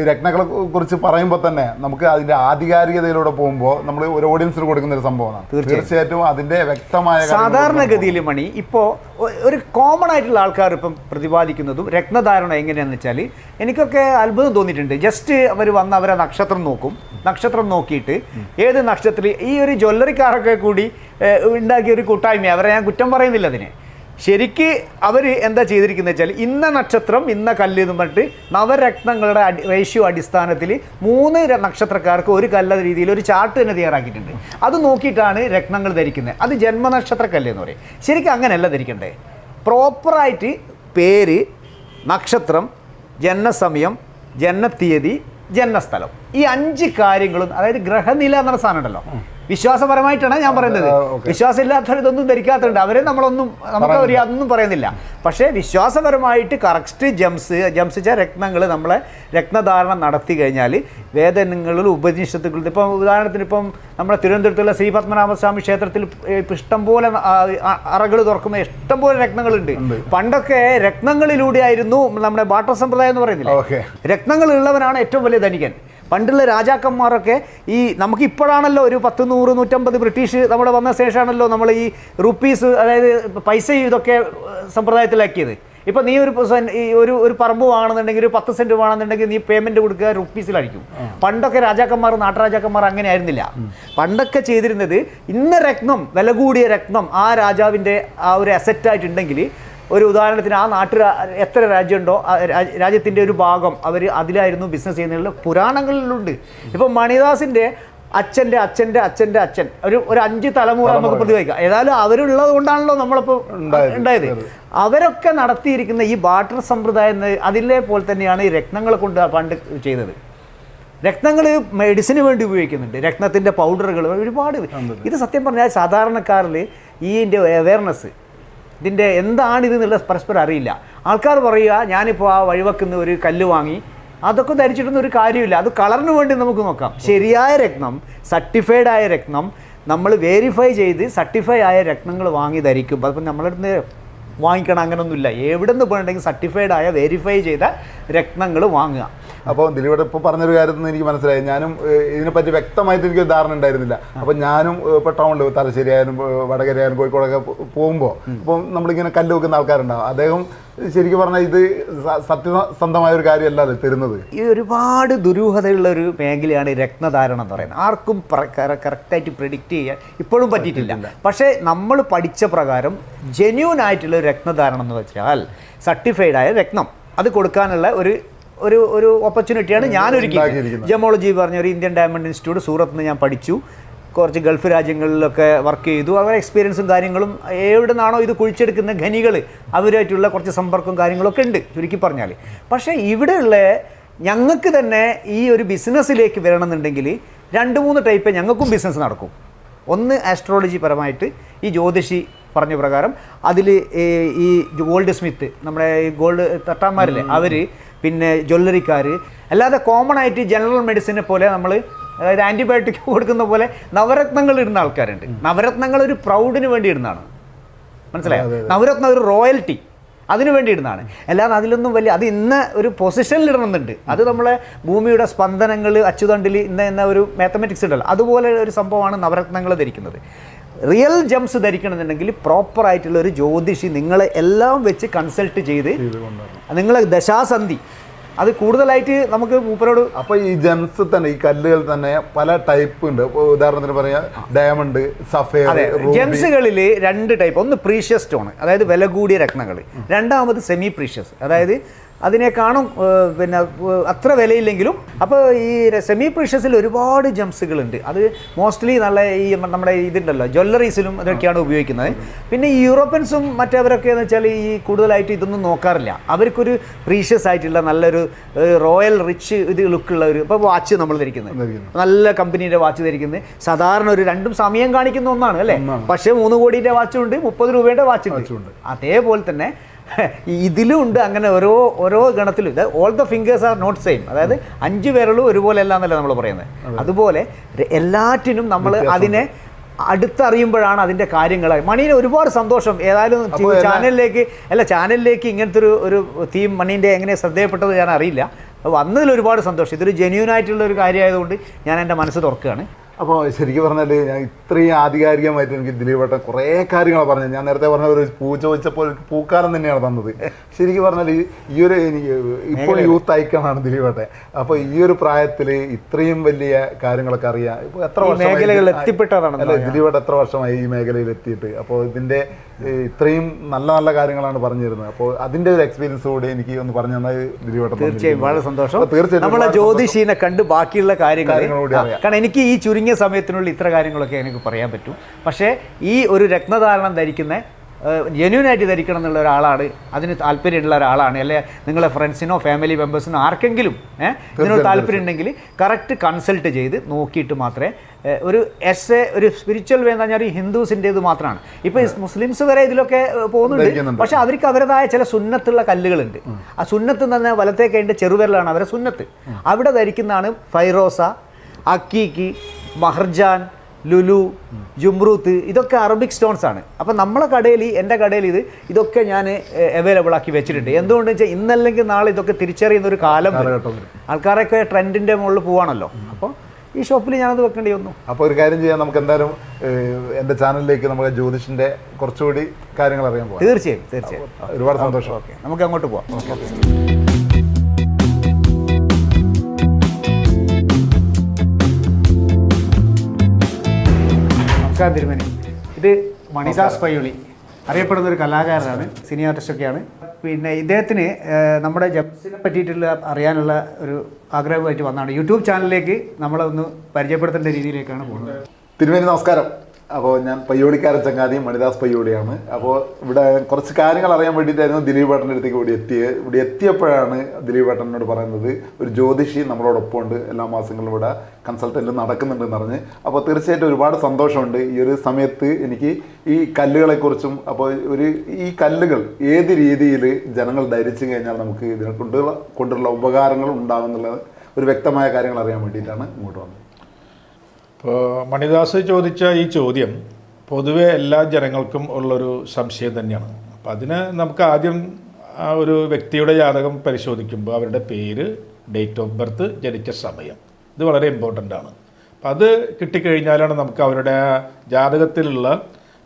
രത്നങ്ങളെ കുറിച്ച് പറയുമ്പോൾ തന്നെ നമുക്ക് അതിന്റെ ആധികാരികതയിലൂടെ പോകുമ്പോൾ നമ്മൾ ഒരു ഓഡിയൻസിന് കൊടുക്കുന്ന ഒരു സംഭവമാണ്. തീർച്ചയായിട്ടും അതിന്റെ വ്യക്തമായ സാധാരണഗതിയിൽ മണി ഇപ്പോൾ ഒരു കോമൺ ആയിട്ടുള്ള ആൾക്കാർ ഇപ്പം പ്രതിപാദിക്കുന്നതും രത്നധാരണം എങ്ങനെയാണെന്ന് വെച്ചാൽ എനിക്കൊക്കെ അത്ഭുതം തോന്നിയിട്ടുണ്ട്. ജസ്റ്റ് അവർ വന്ന് അവരെ നക്ഷത്രം നോക്കും. നക്ഷത്രം നോക്കിയിട്ട് ഏത് നക്ഷത്രത്തിൽ ഈ ഒരു ജ്വല്ലറിക്കാരൊക്കെ കൂടി ഉണ്ടാക്കിയ ഒരു കൂട്ടായ്മ, അവരെ ഞാൻ കുറ്റം പറയുന്നില്ല അതിനെ. ശരിക്ക് അവർ എന്താ ചെയ്തിരിക്കുന്നത് വെച്ചാൽ ഇന്ന നക്ഷത്രം ഇന്ന കല്ല് എന്ന് പറഞ്ഞിട്ട് നവരത്നങ്ങളുടെ റേഷ്യോ അടിസ്ഥാനത്തിൽ 3 നക്ഷത്രക്കാർക്ക് ഒരു കല്ല രീതിയിൽ ഒരു ചാർട്ട് തന്നെ തയ്യാറാക്കിയിട്ടുണ്ട്. അത് നോക്കിയിട്ടാണ് രത്നങ്ങൾ ധരിക്കുന്നത്. അത് ജന്മനക്ഷത്ര കല്ല് എന്ന് പറയും. ശരിക്കും അങ്ങനെയല്ല ധരിക്കണ്ടേ. പ്രോപ്പറായിട്ട് പേര്, നക്ഷത്രം, ജനനസമയം, ജനനത്തീയതി, ജനനസ്ഥലം, ഈ 5 കാര്യങ്ങളും, അതായത് ഗ്രഹനില എന്ന സാധനം ഉണ്ടല്ലോ, വിശ്വാസപരമായിട്ടാണ് ഞാൻ പറയുന്നത്. വിശ്വാസം ഇല്ലാത്തവർ ഇതൊന്നും ധരിക്കാത്തതുണ്ട്, അവരെ നമുക്ക് അതൊന്നും പറയുന്നില്ല. പക്ഷേ വിശ്വാസപരമായിട്ട് കറക്റ്റ് ജംസ് രത്നങ്ങൾ നമ്മളെ രത്നധാരണം നടത്തി കഴിഞ്ഞാൽ വേദനങ്ങളിൽ ഉപനിഷത്തുകൾ ഇപ്പം ഉദാഹരണത്തിന് ഇപ്പം നമ്മുടെ തിരുവനന്തപുരത്തുള്ള ശ്രീ പത്മനാഭസ്വാമി ക്ഷേത്രത്തിൽ ഇപ്പം ഇഷ്ടംപോലെ അറകൾ തുറക്കുന്ന ഇഷ്ടംപോലെ രത്നങ്ങളുണ്ട്. പണ്ടൊക്കെ രത്നങ്ങളിലൂടെ ആയിരുന്നു നമ്മുടെ ബാട്ടർ സമ്പ്രദായം എന്ന് പറയുന്നില്ല. രത്നങ്ങൾ ഉള്ളവനാണ് ഏറ്റവും വലിയ ധനികൻ. പണ്ടുള്ള രാജാക്കന്മാരൊക്കെ ഈ നമുക്ക് ഇപ്പോഴാണല്ലോ ഒരു 10, 100, 150 ബ്രിട്ടീഷ് നമ്മുടെ വന്ന ശേഷമാണല്ലോ നമ്മൾ ഈ റുപ്പീസ് അതായത് പൈസ ഇതൊക്കെ സമ്പ്രദായത്തിലാക്കിയത്. ഇപ്പം നീ ഒരു പറമ്പ് വാങ്ങണമെന്നുണ്ടെങ്കിൽ ഒരു 10 സെൻറ്റ് വേണമെന്നുണ്ടെങ്കിൽ നീ പേയ്മെൻറ്റ് കൊടുക്കുക റുപ്പീസിലായിരിക്കും. പണ്ടൊക്കെ രാജാക്കന്മാർ നാട്ടുരാജാക്കന്മാർ അങ്ങനെ ആയിരുന്നില്ല. പണ്ടൊക്കെ ചെയ്തിരുന്നത് ഇന്ന രത്നം വില കൂടിയ രത്നം ആ രാജാവിൻ്റെ ആ ഒരു അസറ്റായിട്ടുണ്ടെങ്കിൽ ഒരു ഉദാഹരണത്തിന് ആ നാട്ടിൽ എത്ര രാജ്യമുണ്ടോ രാജ്യത്തിൻ്റെ ഒരു ഭാഗം അവർ അതിലായിരുന്നു ബിസിനസ് ചെയ്യുന്നതിൽ പുരാണങ്ങളിലുണ്ട്. ഇപ്പം മണിദാസിൻ്റെ അച്ഛൻ്റെ അച്ഛൻ്റെ അച്ഛൻ്റെ അച്ഛൻ ഒരു 5 തലമുറ നമുക്ക് പ്രതിവഹിക്കാം. ഏതായാലും അവരുള്ളത് കൊണ്ടാണല്ലോ നമ്മളിപ്പോൾ ഉണ്ടായത്. അവരൊക്കെ നടത്തിയിരിക്കുന്ന ഈ ബാർട്ടർ സമ്പ്രദായം അതിലെ പോലെ തന്നെയാണ് ഈ രത്നങ്ങളെ കൊണ്ട് പണ്ട് ചെയ്തത്. രത്നങ്ങൾ മെഡിസിന് വേണ്ടി ഉപയോഗിക്കുന്നുണ്ട്, രത്നത്തിൻ്റെ പൗഡറുകൾ ഒരുപാട്. ഇത് സത്യം പറഞ്ഞാൽ സാധാരണക്കാരിൽ ഇതിൻ്റെ അവയർനെസ് ഇതിൻ്റെ എന്താണിത് എന്നുള്ള പരസ്പരം അറിയില്ല. ആൾക്കാർ പറയുക ഞാനിപ്പോൾ ആ വഴിവെക്കുന്ന ഒരു കല്ല് വാങ്ങി അതൊക്കെ ധരിച്ചിട്ടൊന്നും ഒരു കാര്യമില്ല. അത് കളറിന് വേണ്ടി നമുക്ക് നോക്കാം. ശരിയായ രത്നം, സർട്ടിഫൈഡ് ആയ രത്നം, നമ്മൾ വെരിഫൈ ചെയ്ത് സർട്ടിഫൈ ആയ രത്നങ്ങൾ വാങ്ങി ധരിക്കും. അതിപ്പോൾ നമ്മളടുത്ത് വാങ്ങിക്കണം അങ്ങനെയൊന്നുമില്ല. എവിടെ നിന്ന് പോയിട്ടുണ്ടെങ്കിൽ സർട്ടിഫൈഡ് ആയ വെരിഫൈ ചെയ്ത രത്നങ്ങൾ വാങ്ങുക. അപ്പോൾ ദിലീപ് ഇപ്പോൾ പറഞ്ഞൊരു കാര്യത്തിൽ എനിക്ക് മനസ്സിലായി. ഞാനും ഇതിനെപ്പറ്റി വ്യക്തമായിട്ട് എനിക്ക് ധാരണ ഉണ്ടായിരുന്നില്ല. അപ്പം ഞാനും ഇപ്പോൾ ടൗണിൽ തലശ്ശേരി ആയാലും വടകര ആയാലും കോഴിക്കോടൊക്കെ പോകുമ്പോൾ ഇപ്പോൾ നമ്മളിങ്ങനെ കല്ല് വെക്കുന്ന ആൾക്കാരുണ്ടാവും. അദ്ദേഹം ശരിക്കും പറഞ്ഞാൽ ഇത് സത്യസന്ധമായ ഒരു കാര്യമല്ല അത് തരുന്നത്. ഈ ഒരുപാട് ദുരൂഹതയുള്ള ഒരു മേഖലയാണ് ഈ രത്നധാരണം എന്ന് പറയുന്നത്. ആർക്കും കറക്റ്റായിട്ട് പ്രെഡിക്റ്റ് ചെയ്യാൻ ഇപ്പോഴും പറ്റിയിട്ടില്ല. പക്ഷേ നമ്മൾ പഠിച്ച പ്രകാരം ജെന്യൂൻ ആയിട്ടുള്ള ഒരു രത്നധാരണം എന്ന് വെച്ചാൽ സർട്ടിഫൈഡ് ആയ രത്നം അത് കൊടുക്കാനുള്ള ഒരു ഓപ്പർച്യൂണിറ്റിയാണ് ഞാൻ ഒരുക്കിയത്. ജമോളജി പറഞ്ഞ ഒരു ഇന്ത്യൻ ഡയമണ്ട് ഇൻസ്റ്റിറ്റ്യൂട്ട് സൂറത്ത് നിന്ന് ഞാൻ പഠിച്ചു. കുറച്ച് ഗൾഫ് രാജ്യങ്ങളിലൊക്കെ വർക്ക് ചെയ്തു. അവരുടെ എക്സ്പീരിയൻസും കാര്യങ്ങളും എവിടെ നിന്നാണോ ഇത് കുഴിച്ചെടുക്കുന്ന ഖനികൾ അവരുമായിട്ടുള്ള കുറച്ച് സമ്പർക്കവും കാര്യങ്ങളൊക്കെ ഉണ്ട് ചുരുക്കി പറഞ്ഞാൽ. പക്ഷേ ഇവിടെയുള്ള ഞങ്ങൾക്ക് തന്നെ ഈ ഒരു ബിസിനസ്സിലേക്ക് വരണമെന്നുണ്ടെങ്കിൽ 2-3 ടൈപ്പ് ഞങ്ങൾക്കും ബിസിനസ് നടക്കും. ഒന്ന് ആസ്ട്രോളജി പരമായിട്ട് ഈ ജ്യോതിഷി പറഞ്ഞ പ്രകാരം അതിൽ ഈ ഗോൾഡ് സ്മിത്ത് നമ്മുടെ ഈ ഗോൾഡ് തട്ടാന്മാരില്ലേ അവർ, പിന്നെ ജ്വല്ലറിക്കാർ, അല്ലാതെ കോമൺ ആയിട്ട് ജനറൽ മെഡിസിനെ പോലെ നമ്മൾ അതായത് ആൻറ്റിബയോട്ടിക് കൊടുക്കുന്ന പോലെ നവരത്നങ്ങൾ ഇടുന്ന ആൾക്കാരുണ്ട്. നവരത്നങ്ങൾ ഒരു പ്രൗഡിന് വേണ്ടി ഇടുന്നതാണ്, മനസ്സിലായോ? നവരത്നം ഒരു റോയൽറ്റി അതിനു വേണ്ടി ഇടുന്നതാണ്. അല്ലാതെ അതിലൊന്നും വലിയ അത് ഇന്ന ഒരു പൊസിഷനിൽ ഇടണമെന്നുണ്ട്. അത് നമ്മളെ ഭൂമിയുടെ സ്പന്ദനങ്ങൾ അച്ചുതണ്ടിൽ ഇന്ന ഒരു മാത്തമെറ്റിക്സ് ഉണ്ടല്ലോ, അതുപോലെ ഒരു സംഭവമാണ് നവരത്നങ്ങൾ ധരിക്കുന്നത്. റിയൽ ജംസ് ധരിക്കണമെന്നുണ്ടെങ്കിൽ പ്രോപ്പറായിട്ടുള്ള ഒരു ജ്യോതിഷി നിങ്ങളെ എല്ലാം വെച്ച് കൺസൾട്ട് ചെയ്ത് നിങ്ങളെ ദശാസന്ധി അത് കൂടുതലായിട്ട് നമുക്ക് മൂപ്പരോട്. അപ്പോൾ ഈ ജംസ് തന്നെ ഈ കല്ലുകൾ തന്നെ പല ടൈപ്പ് ഉണ്ട്. ഉദാഹരണത്തിന് പറയാം ഡയമണ്ട്, സഫയർ. ജംസുകളിൽ 2 ടൈപ്പ്. ഒന്ന് പ്രീഷ്യസ് സ്റ്റോൺ, അതായത് വില കൂടിയ രത്നങ്ങൾ. രണ്ടാമത് സെമി പ്രീഷ്യസ്, അതായത് അതിനേക്കാളും പിന്നെ അത്ര വിലയില്ലെങ്കിലും. അപ്പോൾ ഈ സെമി പ്രീഷ്യസിൽ ഒരുപാട് ജംസുകളുണ്ട്. അത് മോസ്റ്റ്ലി നല്ല ഈ നമ്മുടെ ഇതുണ്ടല്ലോ ജ്വല്ലറീസിലും അതൊക്കെയാണ് ഉപയോഗിക്കുന്നത്. പിന്നെ ഈ യൂറോപ്യൻസും മറ്റവരൊക്കെ എന്ന് വെച്ചാൽ ഈ കൂടുതലായിട്ട് ഇതൊന്നും നോക്കാറില്ല. അവർക്കൊരു പ്രീഷ്യസ് ആയിട്ടുള്ള നല്ലൊരു റോയൽ റിച്ച് ഇത് ലുക്കുള്ള ഒരു ഇപ്പോൾ വാച്ച് നമ്മൾ ധരിക്കുന്നത്, നല്ല കമ്പനീൻ്റെ വാച്ച് ധരിക്കുന്നത് സാധാരണ ഒരു 2 സമയം കാണിക്കുന്ന ഒന്നാണ് അല്ലേ. പക്ഷേ 3 കോടിയുടെ വാച്ചുണ്ട്, 30 രൂപയുടെ വാച്ചുണ്ട്. അതേപോലെ തന്നെ ഇതിലും ഉണ്ട് അങ്ങനെ ഓരോ ഗണത്തിലും. ഇത് all the fingers are not same, അതായത് 5 വിരലും ഒരുപോലെ അല്ല എന്നല്ല നമ്മൾ പറയുന്നത്. അതുപോലെ എല്ലാറ്റിനും നമ്മൾ അതിനെ അടുത്തറിയുമ്പോഴാണ് അതിൻ്റെ കാര്യങ്ങൾ. മണീന് ഒരുപാട് സന്തോഷം. ഏതായാലും ചാനലിലേക്ക് ഇങ്ങനത്തെ ഒരു തീം മണീൻ്റെ എങ്ങനെ ശ്രദ്ധയപ്പെട്ടത് ഞാൻ അറിയില്ല. വന്നതിൽ ഒരുപാട് സന്തോഷം. ഇതൊരു ജെന്യൂൻ ആയിട്ടുള്ള ഒരു കാര്യമായതുകൊണ്ട് ഞാൻ എൻ്റെ മനസ്സ് തുറക്കുകയാണ്. അപ്പോൾ ശരിക്കും പറഞ്ഞാൽ ഞാൻ ഇത്രയും ആധികാരികമായിട്ട് എനിക്ക് ദിലീപേട്ടൻ കുറേ കാര്യങ്ങൾ പറഞ്ഞു. ഞാൻ നേരത്തെ പറഞ്ഞ ഒരു പൂ ചോദിച്ചപ്പോൾ പൂക്കാലം തന്നെയാണ് തന്നത്. ശരിക്കും പറഞ്ഞാൽ ഈ ഒരു ഇപ്പോൾ യൂത്ത് ഐക്കണാണ് ദിലീപേട്ടൻ. അപ്പോൾ ഈ ഒരു പ്രായത്തിൽ ഇത്രയും വലിയ കാര്യങ്ങളൊക്കെ അറിയാം. ഇപ്പോൾ എത്ര വർഷം എത്തിപ്പെട്ടതാണ് അല്ലെ ദിലീപേട്ടൻ, എത്ര വർഷമായി ഈ മേഖലയിൽ എത്തിയിട്ട്? അപ്പോൾ ഇതിൻ്റെ ഇത്രയും നല്ല നല്ല കാര്യങ്ങളാണ് പറഞ്ഞു തരുന്നത്. അപ്പോൾ അതിൻ്റെ ഒരു എക്സ്പീരിയൻസ് കൂടി എനിക്ക് ഒന്ന് പറഞ്ഞു തന്നാൽ ദിലീപേട്ടൻ. തീർച്ചയായും വളരെ സന്തോഷം. തീർച്ചയായും നമ്മളെ ജ്യോതിഷീനെ കണ്ട് ബാക്കിയുള്ള കാര്യങ്ങളോട് കാരണം എനിക്ക് ഈ ചുരുങ്ങിയ സമയത്തിനുള്ളിൽ ഇത്ര കാര്യങ്ങളൊക്കെ എനിക്ക് പറയാൻ പറ്റും. പക്ഷേ ഈ ഒരു രത്നധാരണം ധരിക്കുന്ന ജെന്യൂനായിട്ട് ധരിക്കണം എന്നുള്ള ഒരാളാണ്, അതിന് താല്പര്യമുള്ള ഒരാളാണ്, അല്ലെ നിങ്ങളെ ഫ്രണ്ട്സിനോ ഫാമിലി മെമ്പേഴ്സിനോ ആർക്കെങ്കിലും ഇതിനോട് താല്പര്യം ഉണ്ടെങ്കിൽ കറക്റ്റ് കൺസൾട്ട് ചെയ്ത് നോക്കിയിട്ട് മാത്രമേ ഒരു ഒരു സ്പിരിച്വൽ വേ എന്ന് പറഞ്ഞാൽ ഒരു ഹിന്ദുസിൻ്റേത് മാത്രമാണ്. ഇപ്പോൾ മുസ്ലിംസ് വരെ ഇതിലൊക്കെ പോകുന്നുണ്ട്, പക്ഷെ അവർക്ക് അവരുടേതായ ചില സുന്നത്തുള്ള കല്ലുകളുണ്ട്. ആ സുന്നത്ത് എന്ന് പറഞ്ഞാൽ വലത്തേക്ക് അതിൻ്റെ ചെറുവിരലാണ് അവരെ സുന്നത്ത്. അവിടെ ധരിക്കുന്നതാണ് ഫൈറോസ, അക്കീക്ക്, മഹർജാൻ, ലുലു, ജുംറൂത്ത്. ഇതൊക്കെ അറബിക് സ്റ്റോൺസ് ആണ്. അപ്പം നമ്മളെ കടയിൽ, എൻ്റെ കടയിൽ ഇതൊക്കെ ഞാൻ അവൈലബിൾ ആക്കി വെച്ചിട്ടുണ്ട്. എന്തുകൊണ്ടെന്ന് വെച്ചാൽ ഇന്നല്ലെങ്കിൽ നാളെ ഇതൊക്കെ തിരിച്ചറിയുന്ന ഒരു കാലം ആൾക്കാരൊക്കെ ട്രെൻഡിൻ്റെ മുകളിൽ പോവാണല്ലോ. അപ്പോൾ ഈ ഷോപ്പിൽ ഞാനത് വെക്കേണ്ടി വന്നു. അപ്പോൾ ഒരു കാര്യം ചെയ്യാം, നമുക്ക് എന്തായാലും എൻ്റെ ചാനലിലേക്ക് നമുക്ക് ജ്യോതിഷിൻ്റെ കുറച്ചുകൂടി കാര്യങ്ങൾ അറിയാൻ പോകാം. തീർച്ചയായും. ഒരുപാട് സന്തോഷം. ഓക്കെ, നമുക്ക് അങ്ങോട്ട് പോവാം. നമസ്കാരം തിരുമേനി. ഇത് മണിദാസ് പയ്യോളി, അറിയപ്പെടുന്ന ഒരു കലാകാരനാണ്, സിനി ആർട്ടിസ്റ്റൊക്കെയാണ്. പിന്നെ ഇദ്ദേഹത്തിന് നമ്മുടെ ജംസിനെ പറ്റിയിട്ടുള്ള അറിയാനുള്ള ഒരു ആഗ്രഹമായിട്ട് വന്നതാണ്. യൂട്യൂബ് ചാനലിലേക്ക് നമ്മളെ ഒന്ന് പരിചയപ്പെടുത്തേണ്ട രീതിയിലേക്കാണ് പോകുന്നത്. തിരുമേനി നമസ്കാരം. അപ്പോൾ ഞാൻ പയ്യോളിക്കാരൻ ചങ്ങാതി മണിദാസ് പയ്യോളിയാണ്. അപ്പോൾ ഇവിടെ കുറച്ച് കാര്യങ്ങൾ അറിയാൻ വേണ്ടിയിട്ടായിരുന്നു ദിലീപ് ഏട്ടൻ്റെ അടുത്തേക്ക് ഇവിടെ എത്തിയപ്പോഴാണ് ദിലീപ് ഏട്ടനോട് പറയുന്നത് ഒരു ജ്യോതിഷി നമ്മളോടൊപ്പം ഉണ്ട്, എല്ലാ മാസങ്ങളിലും ഇവിടെ കൺസൾട്ടൻ്റ് നടക്കുന്നുണ്ടെന്ന് പറഞ്ഞ്. അപ്പോൾ തീർച്ചയായിട്ടും ഒരുപാട് സന്തോഷമുണ്ട് ഈ ഒരു സമയത്ത് എനിക്ക് ഈ കല്ലുകളെക്കുറിച്ചും, അപ്പോൾ ഈ കല്ലുകൾ ഏത് രീതിയിൽ ജനങ്ങൾ ധരിച്ചു കഴിഞ്ഞാൽ നമുക്ക് ഇതിനെ കൊണ്ടുള്ള ഉപകാരങ്ങൾ ഉണ്ടാകുന്നുള്ള ഒരു വ്യക്തമായ കാര്യങ്ങൾ അറിയാൻ വേണ്ടിയിട്ടാണ് ഇങ്ങോട്ട് വന്നത്. ഇപ്പോൾ മണിദാസ് ചോദിച്ച ഈ ചോദ്യം പൊതുവെ എല്ലാ ജനങ്ങൾക്കും ഉള്ളൊരു സംശയം തന്നെയാണ്. അപ്പം അതിന് നമുക്ക് ആദ്യം ആ ഒരു വ്യക്തിയുടെ ജാതകം പരിശോധിക്കുമ്പോൾ അവരുടെ പേര്, ഡേറ്റ് ഓഫ് ബർത്ത്, ജനിച്ച സമയം, ഇത് വളരെ ഇമ്പോർട്ടൻ്റ് ആണ്. അപ്പം അത് കിട്ടിക്കഴിഞ്ഞാലാണ് നമുക്ക് അവരുടെ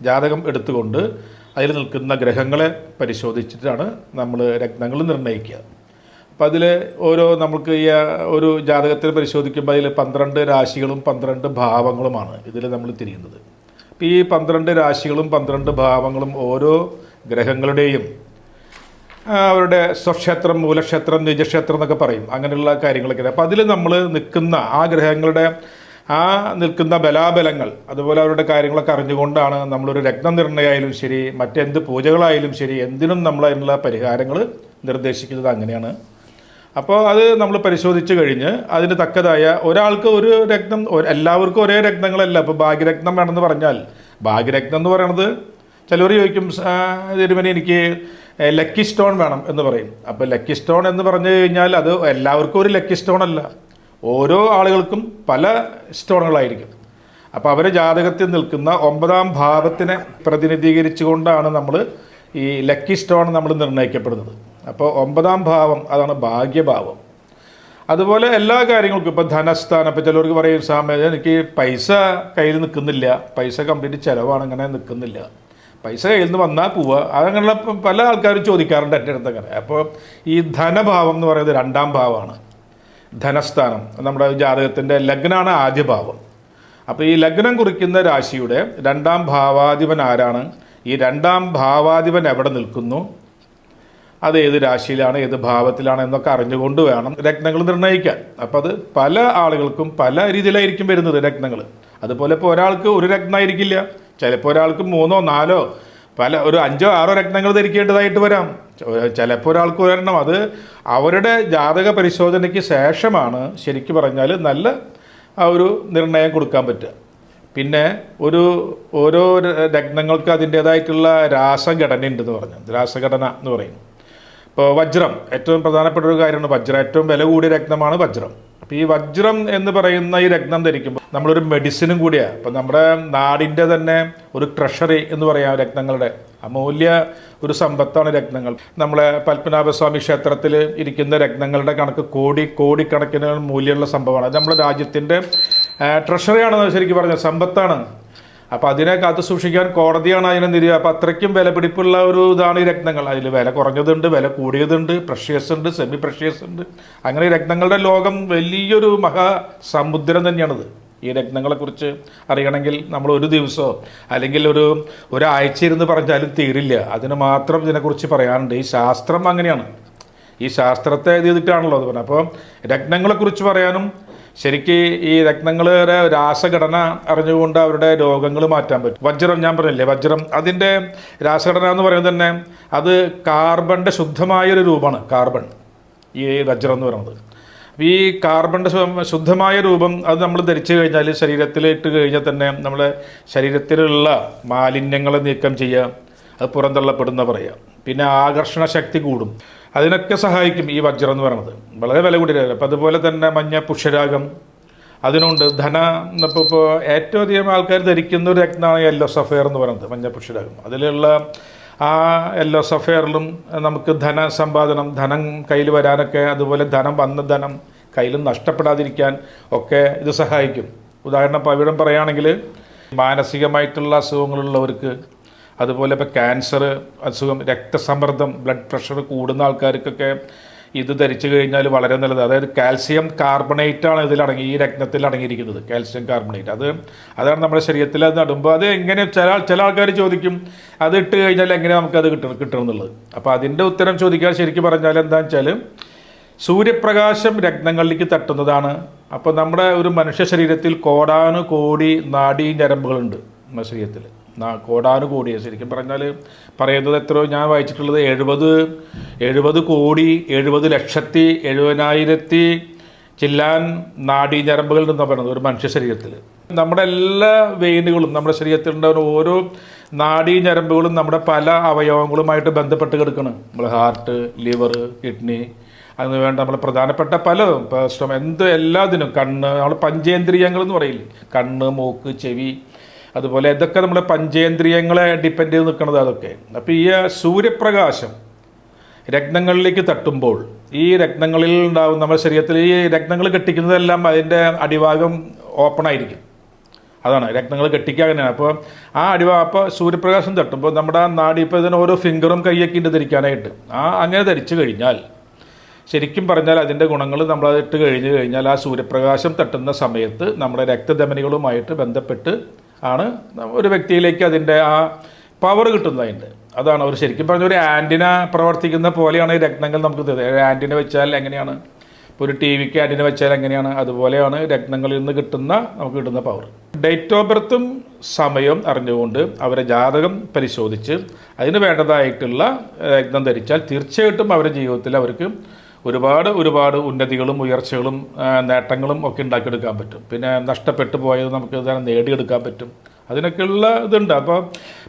ജാതകം എടുത്തുകൊണ്ട് അതിൽ നിൽക്കുന്ന ഗ്രഹങ്ങളെ പരിശോധിച്ചിട്ടാണ് നമ്മൾ രത്നങ്ങൾ നിർണ്ണയിക്കുക. അപ്പം അതിൽ നമുക്ക് ഈ ഒരു ജാതകത്തിൽ പരിശോധിക്കുമ്പോൾ അതിൽ 12 രാശികളും 12 ഭാവങ്ങളുമാണ് ഇതിൽ നമ്മൾ തിരിയുന്നത്. അപ്പോൾ ഈ 12 രാശികളും 12 ഭാവങ്ങളും ഓരോ ഗ്രഹങ്ങളുടെയും അവരുടെ സ്വക്ഷേത്രം, മൂലക്ഷേത്രം, നിജക്ഷേത്രം എന്നൊക്കെ പറയും, അങ്ങനെയുള്ള കാര്യങ്ങളൊക്കെ. അപ്പോൾ അതിൽ നമ്മൾ നിൽക്കുന്ന ആ ഗ്രഹങ്ങളുടെ നിൽക്കുന്ന ബലാബലങ്ങൾ, അതുപോലെ അവരുടെ കാര്യങ്ങളൊക്കെ അറിഞ്ഞുകൊണ്ടാണ് നമ്മളൊരു രത്നനിർണ്ണയമായാലും ശരി, മറ്റെന്ത് പൂജകളായാലും ശരി, എന്തിനും നമ്മൾ അതിനുള്ള പരിഹാരങ്ങൾ നിർദ്ദേശിക്കുന്നത് അങ്ങനെയാണ്. അപ്പോൾ അത് നമ്മൾ പരിശോധിച്ച് കഴിഞ്ഞ് അതിന് തക്കതായ ഒരാൾക്ക് ഒരു രത്നം, എല്ലാവർക്കും ഒരേ രത്നങ്ങളല്ല. ഇപ്പോൾ ഭാഗ്യരത്നം വേണമെന്ന് പറഞ്ഞാൽ, ഭാഗ്യരത്നം എന്ന് പറയണത് ചിലർ ചോദിക്കും തിരുമേനി എനിക്ക് ലക്കി സ്റ്റോൺ വേണം എന്ന് പറയും. അപ്പോൾ ലക്കി സ്റ്റോൺ എന്ന് പറഞ്ഞു കഴിഞ്ഞാൽ അത് എല്ലാവർക്കും ഒരു ലക്കി സ്റ്റോൺ അല്ല, ഓരോ ആളുകൾക്കും പല സ്റ്റോണുകളായിരിക്കും. അപ്പോൾ അവരെ ജാതകത്തിൽ നിൽക്കുന്ന 9ാം ഭാവത്തിനെ പ്രതിനിധീകരിച്ചുകൊണ്ടാണ് നമ്മൾ ഈ ലക്കി സ്റ്റോൺ നമ്മൾ നിർണ്ണയിക്കപ്പെടുന്നത്. അപ്പോൾ 9ാം ഭാവം അതാണ് ഭാഗ്യഭാവം. അതുപോലെ എല്ലാ കാര്യങ്ങൾക്കും ഇപ്പോൾ ധനസ്ഥാനം, ഇപ്പോൾ ചിലർക്ക് പറയും സാമേ എനിക്ക് പൈസ കയ്യിൽ നിൽക്കുന്നില്ല, പൈസ കംപ്ലീറ്റ് ചിലവാണ്, അങ്ങനെ നിൽക്കുന്നില്ല, പൈസ കയ്യിൽ നിന്ന് വന്നാൽ പോവുക, അങ്ങനെയുള്ള പല ആൾക്കാരും ചോദിക്കാറുണ്ട് എൻ്റെ അടുത്ത് അങ്ങനെ. അപ്പോൾ ഈ ധനഭാവം എന്ന് പറയുന്നത് 2ാം ഭാവമാണ്. ധനസ്ഥാനം നമ്മുടെ ജാതകത്തിൻ്റെ ലഗ്നമാണ് ആദ്യ ഭാവം. അപ്പോൾ ഈ ലഗ്നം കുറിക്കുന്ന രാശിയുടെ 2ാം ഭാവാധിപൻ ആരാണ്, ഈ 2ാം ഭാവാധിപൻ എവിടെ നിൽക്കുന്നു, അത് ഏത് രാശിയിലാണ്, ഏത് ഭാവത്തിലാണ് എന്നൊക്കെ അറിഞ്ഞുകൊണ്ട് വേണം രത്നങ്ങൾ നിർണ്ണയിക്കാൻ. അപ്പോൾ അത് പല ആളുകൾക്കും പല രീതിയിലായിരിക്കും വരുന്നത് രത്നങ്ങൾ. അതുപോലെ ഇപ്പോൾ ഒരാൾക്ക് ഒരു രത്നമായിരിക്കില്ല, ചിലപ്പോൾ ഒരാൾക്ക് 3, 4 ഒരു 5, 6 രത്നങ്ങൾ ധരിക്കേണ്ടതായിട്ട് വരാം. ചിലപ്പോൾ ഒരാൾക്ക് ഒരെണ്ണം. അത് അവരുടെ ജാതക പരിശോധനയ്ക്ക് ശേഷമാണ് ശരിക്കും പറഞ്ഞാൽ നല്ല ഒരു നിർണ്ണയം കൊടുക്കാൻ പറ്റുക. പിന്നെ ഓരോ രത്നങ്ങൾക്ക് അതിൻ്റേതായിട്ടുള്ള രാസഘടന ഉണ്ടെന്ന് പറഞ്ഞു. രാസഘടന എന്ന് പറയും. ഇപ്പോൾ വജ്രം ഏറ്റവും പ്രധാനപ്പെട്ട ഒരു കാര്യമാണ്. വജ്രം ഏറ്റവും വില കൂടിയ രത്നമാണ് വജ്രം. അപ്പോൾ ഈ വജ്രം എന്ന് പറയുന്ന ഈ രത്നം ധരിക്കുമ്പോൾ നമ്മളൊരു മെഡിസിനും കൂടിയാണ്. അപ്പോൾ നമ്മുടെ നാടിൻ്റെ തന്നെ ഒരു ട്രഷറി എന്ന് പറയാം രത്നങ്ങളുടെ. അമൂല്യ ഒരു സമ്പത്താണ് രത്നങ്ങൾ. നമ്മളെ പത്മനാഭസ്വാമി ക്ഷേത്രത്തിൽ ഇരിക്കുന്ന രത്നങ്ങളുടെ കണക്ക് കോടിക്കണക്കിന് മൂല്യമുള്ള സംഭവമാണ്. അത് നമ്മുടെ രാജ്യത്തിൻ്റെ ട്രഷറിയാണ്, ശരിക്കും പറഞ്ഞാൽ സമ്പത്താണ്. അപ്പോൾ അതിനെ കാത്തു സൂക്ഷിക്കാൻ കോടതിയാണ് അതിനെ നിര്യ. അപ്പോൾ അത്രയ്ക്കും വിലപിടിപ്പുള്ള ഒരു ഇതാണ് ഈ രത്നങ്ങൾ. അതിൽ വില കുറഞ്ഞതുണ്ട്, വില കൂടിയതുണ്ട്, പ്രഷ്യസ് ഉണ്ട്, സെമി പ്രഷ്യസ് ഉണ്ട്. അങ്ങനെ ഈ രത്നങ്ങളുടെ ലോകം വലിയൊരു മഹാസമുദ്രം തന്നെയാണിത്. ഈ രത്നങ്ങളെക്കുറിച്ച് അറിയണമെങ്കിൽ നമ്മൾ ഒരു ദിവസമോ അല്ലെങ്കിൽ ഒരാഴ്ച ഇരുന്ന് പറഞ്ഞാലും തീരില്ല. അതിന് മാത്രം ഇതിനെക്കുറിച്ച് പറയാനുണ്ട്. ഈ ശാസ്ത്രം അങ്ങനെയാണ്. ഈ ശാസ്ത്രത്തെ ഇത് ചെയ്തിട്ടാണല്ലോ അത് പറഞ്ഞത്. അപ്പോൾ രത്നങ്ങളെക്കുറിച്ച് പറയാനും ശരിക്ക് ഈ രത്നങ്ങളുടെ രാസഘടന അറിഞ്ഞുകൊണ്ട് അവരുടെ രോഗങ്ങൾ മാറ്റാൻ പറ്റും. വജ്രം ഞാൻ പറഞ്ഞില്ലേ, വജ്രം അതിൻ്റെ രാസഘടന എന്ന് പറയുന്നത് തന്നെ അത് കാർബണിൻ്റെ ശുദ്ധമായൊരു രൂപമാണ്. കാർബൺ ഈ വജ്രം എന്ന് പറയുന്നത്. ഈ കാർബണിൻ്റെ ശുദ്ധമായ രൂപം അത് നമ്മൾ ധരിച്ചു കഴിഞ്ഞാൽ, ശരീരത്തിൽ ഇട്ട് കഴിഞ്ഞാൽ തന്നെ നമ്മുടെ ശരീരത്തിലുള്ള മാലിന്യങ്ങളെ നീക്കം ചെയ്യുക, അത് പുറന്തള്ളപ്പെടുന്ന പറയുക. പിന്നെ ആകർഷണ ശക്തി കൂടും, അതിനൊക്കെ സഹായിക്കും ഈ വജ്രം എന്ന് പറയുന്നത്. വളരെ വില കൂടിയത്. അപ്പം അതുപോലെ തന്നെ മഞ്ഞ പുഷ്യരാഗം അതിനുണ്ട്. ഇപ്പോൾ ഏറ്റവും അധികം ആൾക്കാർ ധരിക്കുന്ന ഒരു രത്നമാണ് യെല്ലോ സഫയർ എന്ന് പറയുന്നത്, മഞ്ഞ പുഷ്യരാഗം. അതിലുള്ള ആ യെല്ലോ സഫയറിലും നമുക്ക് ധനസമ്പാദനം, ധനം കയ്യിൽ വരാനൊക്കെ, അതുപോലെ വന്ന ധനം കയ്യിൽ നഷ്ടപ്പെടാതിരിക്കാൻ ഒക്കെ ഇത് സഹായിക്കും. ഉദാഹരണം പവിഴം പറയുകയാണെങ്കിൽ മാനസികമായിട്ടുള്ള അസുഖങ്ങളുള്ളവർക്ക്, അതുപോലെ ഇപ്പോൾ ക്യാൻസർ അസുഖം, രക്തസമ്മർദ്ദം, ബ്ലഡ് പ്രഷർ കൂടുന്ന ആൾക്കാർക്കൊക്കെ ഇത് ധരിച്ചു കഴിഞ്ഞാൽ വളരെ നല്ലത്. അതായത് കാൽസ്യം കാർബണേറ്റാണ് ഈ രത്നത്തിൽ അടങ്ങിയിരിക്കുന്നത്, കാൽസ്യം കാർബണേറ്റ്. അതാണ് നമ്മുടെ ശരീരത്തിൽ അത് നടുമ്പോൾ അത് എങ്ങനെ ചില ആൾക്കാർ ചോദിക്കും അത് ഇട്ട് കഴിഞ്ഞാൽ എങ്ങനെ നമുക്കത് കിട്ടണം എന്നുള്ളത്. അപ്പോൾ അതിൻ്റെ ഉത്തരം ചോദിക്കാൻ ശരിക്കും പറഞ്ഞാൽ എന്താണെന്ന് വെച്ചാൽ, സൂര്യപ്രകാശം രത്നങ്ങളിലേക്ക് തട്ടുന്നതാണ്. അപ്പോൾ നമ്മുടെ ഒരു മനുഷ്യ ശരീരത്തിൽ കോടാനുകോടി നാഡീ ഞരമ്പുകളുണ്ട് നമ്മുടെ ശരീരത്തിൽ. കോടാനുകോടി, ശരിക്കും പറഞ്ഞാൽ പറയുന്നത് എത്രയോ ഞാൻ വായിച്ചിട്ടുള്ളത് 70,70,70,70,000 ചില്ലാൻ നാഡീ ഞരമ്പുകൾ എന്നാണ് പറയുന്നത് ഒരു മനുഷ്യ ശരീരത്തിൽ. നമ്മുടെ എല്ലാ വെയിനുകളും നമ്മുടെ ശരീരത്തിൽ ഉണ്ടാകുന്ന ഓരോ നാഡീ ഞരമ്പുകളും നമ്മുടെ പല അവയവങ്ങളുമായിട്ട് ബന്ധപ്പെട്ട് കിടക്കണം. നമ്മൾ ഹാർട്ട്, ലിവർ, കിഡ്നി, അതിന് വേണ്ട നമ്മൾ പ്രധാനപ്പെട്ട പലതും എല്ലാത്തിനും, കണ്ണ്, നമ്മൾ പഞ്ചേന്ദ്രിയങ്ങൾ എന്ന് പറയില്ലേ, കണ്ണ്, മൂക്ക്, ചെവി, അതുപോലെ ഇതൊക്കെ നമ്മുടെ പഞ്ചേന്ദ്രിയങ്ങളെ ഡിപ്പെൻഡ് ചെയ്ത് നിൽക്കുന്നത് അതൊക്കെ. അപ്പോൾ ഈ സൂര്യപ്രകാശം രത്നങ്ങളിലേക്ക് തട്ടുമ്പോൾ ഈ രത്നങ്ങളിൽ ഉണ്ടാകും നമ്മുടെ ശരീരത്തിൽ ഈ രത്നങ്ങൾ കെട്ടിക്കുന്നതെല്ലാം അതിൻ്റെ അടിഭാഗം ഓപ്പൺ ആയിരിക്കും. അതാണ് രത്നങ്ങൾ കെട്ടിക്കുക അങ്ങനെയാണ്. അപ്പോൾ അപ്പോൾ സൂര്യപ്രകാശം തട്ടുമ്പോൾ നമ്മുടെ ആ നാടി, ഇപ്പോൾ ഇതിന് ഓരോ ഫിംഗറും കൈയൊക്കെ ഉണ്ട് ധരിക്കാനായിട്ട്. അങ്ങനെ ധരിച്ചു കഴിഞ്ഞാൽ ശരിക്കും പറഞ്ഞാൽ അതിൻ്റെ ഗുണങ്ങൾ നമ്മളത് ഇട്ട് കഴിഞ്ഞാൽ ആ സൂര്യപ്രകാശം തട്ടുന്ന സമയത്ത് നമ്മുടെ രക്തധമനികളുമായിട്ട് ബന്ധപ്പെട്ട് ആണ് ഒരു വ്യക്തിയിലേക്ക് അതിൻ്റെ ആ പവർ കിട്ടുന്നത്. അതിൻ്റെ അതാണ് അവർ ശരിക്കും പറഞ്ഞ ഒരു ആൻറ്റിന പ്രവർത്തിക്കുന്ന പോലെയാണ് ഈ രത്നങ്ങൾ നമുക്ക് തരുന്നത്. ആൻറ്റിന വെച്ചാൽ എങ്ങനെയാണ്, ഇപ്പോൾ ഒരു ടി വിക്ക് ആൻറ്റിന വെച്ചാൽ എങ്ങനെയാണ്, അതുപോലെയാണ് രത്നങ്ങളിൽ നിന്ന് നമുക്ക് കിട്ടുന്ന പവർ. ഡേറ്റ് ഓഫ് ബർത്തും സമയം അറിഞ്ഞുകൊണ്ട് അവരെ ജാതകം പരിശോധിച്ച് അതിന് വേണ്ടതായിട്ടുള്ള രത്നം ധരിച്ചാൽ തീർച്ചയായിട്ടും അവരുടെ ജീവിതത്തിൽ അവർക്ക് ഒരുപാട് ഉന്നതികളും ഉയർച്ചകളും നേട്ടങ്ങളും ഒക്കെ ഉണ്ടാക്കിയെടുക്കാൻ പറ്റും. പിന്നെ നഷ്ടപ്പെട്ടു പോയത് നമുക്ക് നേടിയെടുക്കാൻ പറ്റും. അതിനൊക്കെയുള്ള ഇതുണ്ട്. അപ്പോൾ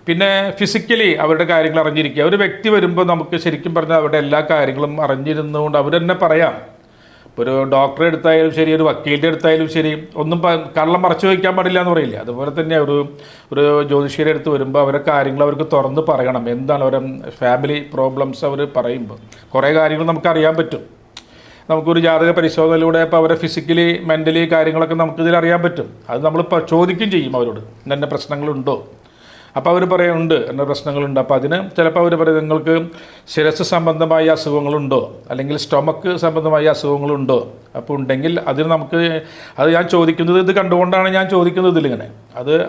പിന്നെ ഫിസിക്കലി അവരുടെ കാര്യങ്ങൾ അറിഞ്ഞിരിക്കുക. ഒരു വ്യക്തി വരുമ്പോൾ നമുക്ക് ശരിക്കും പറഞ്ഞാൽ അവരുടെ എല്ലാ കാര്യങ്ങളും അറിഞ്ഞിരുന്നുകൊണ്ട് അവർ തന്നെ പറയാം. ഒരു ഡോക്ടറെ എടുത്തായാലും ശരി, ഒരു വക്കീലിൻ്റെ എടുത്തായാലും ശരി, ഒന്നും കള്ളം മറച്ചു വയ്ക്കാൻ പാടില്ല എന്ന് പറയില്ല. അതുപോലെ തന്നെ ഒരു ജ്യോതിഷിയുടെ അടുത്ത് വരുമ്പോൾ അവരുടെ കാര്യങ്ങൾ അവർക്ക് തുറന്ന് പറയണം. എന്താണ് അവരുടെ ഫാമിലി പ്രോബ്ലംസ് അവർ പറയുമ്പോൾ കുറേ കാര്യങ്ങൾ നമുക്കറിയാൻ പറ്റും. നമുക്കൊരു ജാതക പരിശോധനയിലൂടെ ഇപ്പോൾ അവരെ ഫിസിക്കലി മെൻ്റലി കാര്യങ്ങളൊക്കെ നമുക്കിതിൽ അറിയാൻ പറ്റും. അത് നമ്മൾ ചോദിക്കുകയും ചെയ്യും അവരോട്, ഇന്ന പ്രശ്നങ്ങളുണ്ടോ. അപ്പോൾ അവർ പറയുന്നുണ്ട് എന്ന പ്രശ്നങ്ങളുണ്ട്. അപ്പോൾ അതിന് ചിലപ്പോൾ അവർ പറയും നിങ്ങൾക്ക് ശിരസ് സംബന്ധമായ അസുഖങ്ങളുണ്ടോ, അല്ലെങ്കിൽ സ്റ്റൊമക്ക് സംബന്ധമായ അസുഖങ്ങളുണ്ടോ. അപ്പോൾ ഉണ്ടെങ്കിൽ അതിന് അത് ഞാൻ ചോദിക്കുന്നത് ഇത് കണ്ടുകൊണ്ടാണ് ഞാൻ ചോദിക്കുന്നത് ഇതിലിങ്ങനെ.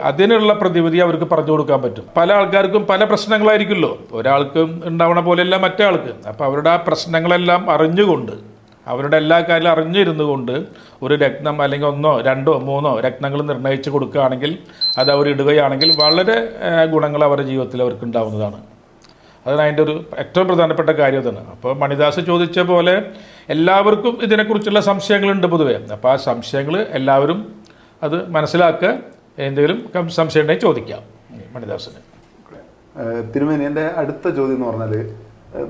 അതിനുള്ള പ്രതിവിധി അവർക്ക് പറഞ്ഞു കൊടുക്കാൻ പറ്റും. പല ആൾക്കാർക്കും പല പ്രശ്നങ്ങളായിരിക്കുമല്ലോ, ഒരാൾക്ക് ഉണ്ടാവണ പോലെയല്ല മറ്റേ ആൾക്ക്. അപ്പോൾ അവരുടെ ആ പ്രശ്നങ്ങളെല്ലാം അറിഞ്ഞുകൊണ്ട്, അവരുടെ എല്ലാ കാര്യവും അറിഞ്ഞിരുന്നു കൊണ്ട് ഒരു രത്നം അല്ലെങ്കിൽ 1, 2, 3 രത്നങ്ങൾ നിർണ്ണയിച്ച് കൊടുക്കുകയാണെങ്കിൽ, അത് അവർ ഇടുകയാണെങ്കിൽ വളരെ ഗുണങ്ങൾ അവരുടെ ജീവിതത്തിൽ അവർക്ക് ഉണ്ടാവുന്നതാണ്. അതാണ് അതിൻ്റെ ഒരു ഏറ്റവും പ്രധാനപ്പെട്ട കാര്യം അതാണ്. അപ്പോൾ മണിദാസ് ചോദിച്ച പോലെ എല്ലാവർക്കും ഇതിനെക്കുറിച്ചുള്ള സംശയങ്ങളുണ്ട് പൊതുവേ. അപ്പോൾ ആ സംശയങ്ങൾ എല്ലാവരും അത് മനസ്സിലാക്കുക. എന്തെങ്കിലും സംശയം ഉണ്ടെങ്കിൽ ചോദിക്കാം മണിദാസിന്. തിരുമേനി, എൻ്റെ അടുത്ത ചോദ്യം എന്ന് പറഞ്ഞാൽ,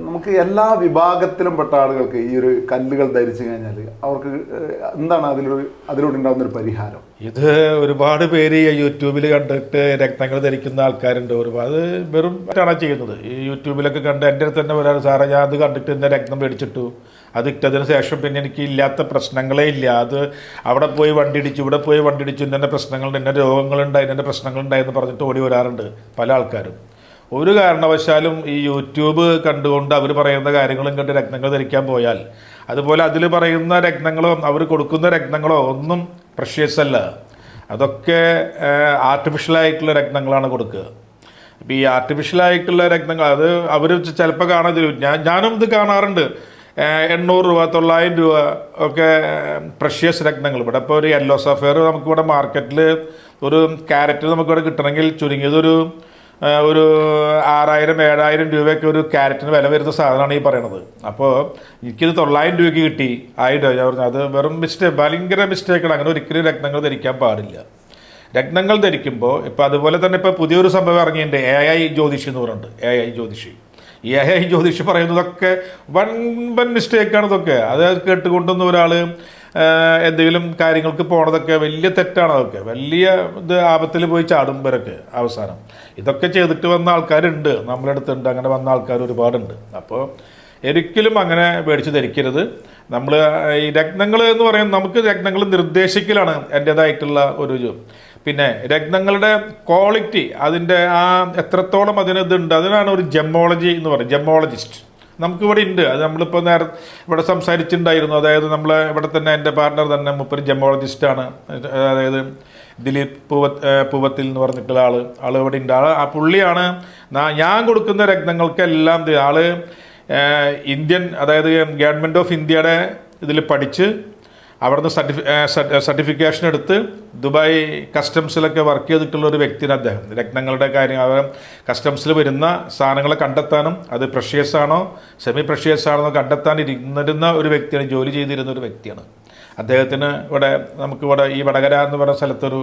നമുക്ക് എല്ലാ വിഭാഗത്തിലും പെട്ട ആളുകൾക്ക് ഈ ഒരു കല്ലുകൾ ധരിച്ചു കഴിഞ്ഞാൽ അവർക്ക് എന്താണ് അതിലൂടെ ഉണ്ടാകുന്ന ഒരു പരിഹാരം? ഇത് ഒരുപാട് പേര് യൂട്യൂബിൽ കണ്ടിട്ട് രത്നങ്ങൾ ധരിക്കുന്ന ആൾക്കാരുണ്ട്. ഒരുപാട് വെറും ആണ് ചെയ്യുന്നത്. ഈ യൂട്യൂബിലൊക്കെ കണ്ട് എൻ്റെ അടുത്ത് തന്നെ വരാറ്, സാറേ ഞാൻ അത് കണ്ടിട്ട് ഇന്ന രത്നം മേടിച്ചിട്ടു, അത് ഇട്ടതിന് ശേഷം പിന്നെ എനിക്ക് ഇല്ലാത്ത പ്രശ്നങ്ങളേ ഇല്ല, അത് അവിടെ പോയി വണ്ടിയിടിച്ചു, ഇവിടെ പോയി വണ്ടിയിടിച്ചു, ഇന്നെ പ്രശ്നങ്ങളുണ്ട്, ഇന്ന രോഗങ്ങളുണ്ടായി, ഇന്നെ പ്രശ്നങ്ങളുണ്ടായെന്ന് പറഞ്ഞിട്ട് ഓടി വരാറുണ്ട് പല ആൾക്കാരും. ഒരു കാരണവശാലും ഈ യൂട്യൂബ് കണ്ടുകൊണ്ട് അവർ പറയുന്ന കാര്യങ്ങളും കണ്ട് രത്നങ്ങൾ ധരിക്കാൻ പോയാൽ, അതുപോലെ അതിൽ പറയുന്ന രത്നങ്ങളോ അവർ കൊടുക്കുന്ന രത്നങ്ങളോ ഒന്നും പ്രഷ്യസ് അല്ല. അതൊക്കെ ആർട്ടിഫിഷ്യലായിട്ടുള്ള രത്നങ്ങളാണ് കൊടുക്കുക. ഇപ്പോൾ ഈ ആർട്ടിഫിഷ്യലായിട്ടുള്ള രത്നങ്ങൾ അത് അവർ ചിലപ്പോൾ കാണാൻ തരും. ഞാനും ഇത് കാണാറുണ്ട്. 800 രൂപ 900 രൂപ ഒക്കെ പ്രഷ്യസ് രത്നങ്ങൾ. ഇവിടെ ഇപ്പോൾ ഒരു യെല്ലോ സഫയർ നമുക്കിവിടെ മാർക്കറ്റിൽ ഒരു ക്യാരറ്റ് നമുക്കിവിടെ കിട്ടണമെങ്കിൽ ചുരുങ്ങിയതൊരു 6000-7000 രൂപയൊക്കെ ഒരു ക്യാരറ്റിന് വില വരുന്ന സാധനമാണ് ഈ പറയണത്. അപ്പോൾ എനിക്കിത് 900 രൂപയ്ക്ക് കിട്ടി. 1000 രൂപ. ഞാൻ പറഞ്ഞു അത് വെറും ഭയങ്കര മിസ്റ്റേക്കാണ്. അങ്ങനെ ഒരിക്കലും രത്നങ്ങൾ ധരിക്കാൻ പാടില്ല. രത്നങ്ങൾ ധരിക്കുമ്പോൾ ഇപ്പോൾ അതുപോലെ തന്നെ ഇപ്പോൾ പുതിയൊരു സംഭവം ഇറങ്ങിയിട്ടുണ്ട്, AI ജ്യോതിഷി എന്ന് പറഞ്ഞിട്ട്. AI ജ്യോതിഷി, ഈ AI ജ്യോതിഷി പറയുന്നതൊക്കെ വൻ മിസ്റ്റേക്കാണ് ഇതൊക്കെ. അത് കേട്ടുകൊണ്ടൊന്നും ഒരാൾ എന്തെങ്കിലും കാര്യങ്ങൾക്ക് പോണതൊക്കെ വലിയ തെറ്റാണ്. അതൊക്കെ വലിയ ഇത് ആപത്തിൽ പോയി ചാടുമ്പോഴൊക്കെ അവസാനം ഇതൊക്കെ ചെയ്തിട്ട് വന്ന ആൾക്കാരുണ്ട്, നമ്മുടെ അടുത്തുണ്ട്. അങ്ങനെ വന്ന ആൾക്കാർ ഒരുപാടുണ്ട്. അപ്പോൾ ഒരിക്കലും അങ്ങനെ മേടിച്ച് ധരിക്കരുത്. നമ്മൾ ഈ രത്നങ്ങൾ എന്ന് പറയുന്നത് നമുക്ക് രത്നങ്ങൾ നിർദ്ദേശിക്കലാണ് എൻ്റേതായിട്ടുള്ള ഒരു പിന്നെ രത്നങ്ങളുടെ ക്വാളിറ്റി, അതിൻ്റെ ആ എത്രത്തോളം അതിനിതുണ്ട്, അതിനാണ് ഒരു ജെമ്മോളജി എന്ന് പറയുന്നത്, ജെമ്മോളജിസ്റ്റ് നമുക്കിവിടെ ഉണ്ട്. അത് നമ്മളിപ്പോൾ ഇവിടെ സംസാരിച്ചിട്ടുണ്ടായിരുന്നു. അതായത് നമ്മൾ ഇവിടെ തന്നെ എൻ്റെ പാർട്ണർ തന്നെ മുപ്പര് ജെമ്മോളജിസ്റ്റാണ്. അതായത് ദിലീപ് പൂവത്തിൽ എന്ന് പറഞ്ഞിട്ടുള്ള ആൾ ഇവിടെ ഉണ്ട്. ആ പുള്ളിയാണ് ഞാൻ കൊടുക്കുന്ന രത്നങ്ങൾക്കെല്ലാം ആള് ഇന്ത്യൻ, അതായത് ഗവൺമെൻറ് ഓഫ് ഇന്ത്യയുടെ ഇതിൽ പഠിച്ച് അവിടുന്ന് സർട്ടിഫിക്കേഷൻ എടുത്ത് ദുബായ് കസ്റ്റംസിലൊക്കെ വർക്ക് ചെയ്തിട്ടുള്ള ഒരു വ്യക്തിയാണ് അദ്ദേഹം. രത്നങ്ങളുടെ കാര്യം, അവർ കസ്റ്റംസിൽ വരുന്ന സാധനങ്ങളെ കണ്ടെത്താനും അത് പ്രഷ്യസ് ആണോ സെമി പ്രഷ്യസ് ആണോ കണ്ടെത്താൻ ഇരുന്നിരുന്ന ഒരു വ്യക്തിയാണ്, ജോലി ചെയ്തിരുന്ന ഒരു വ്യക്തിയാണ്. അദ്ദേഹത്തിന് ഇവിടെ നമുക്കിവിടെ ഈ വടകര എന്ന് പറയുന്ന സ്ഥലത്തൊരു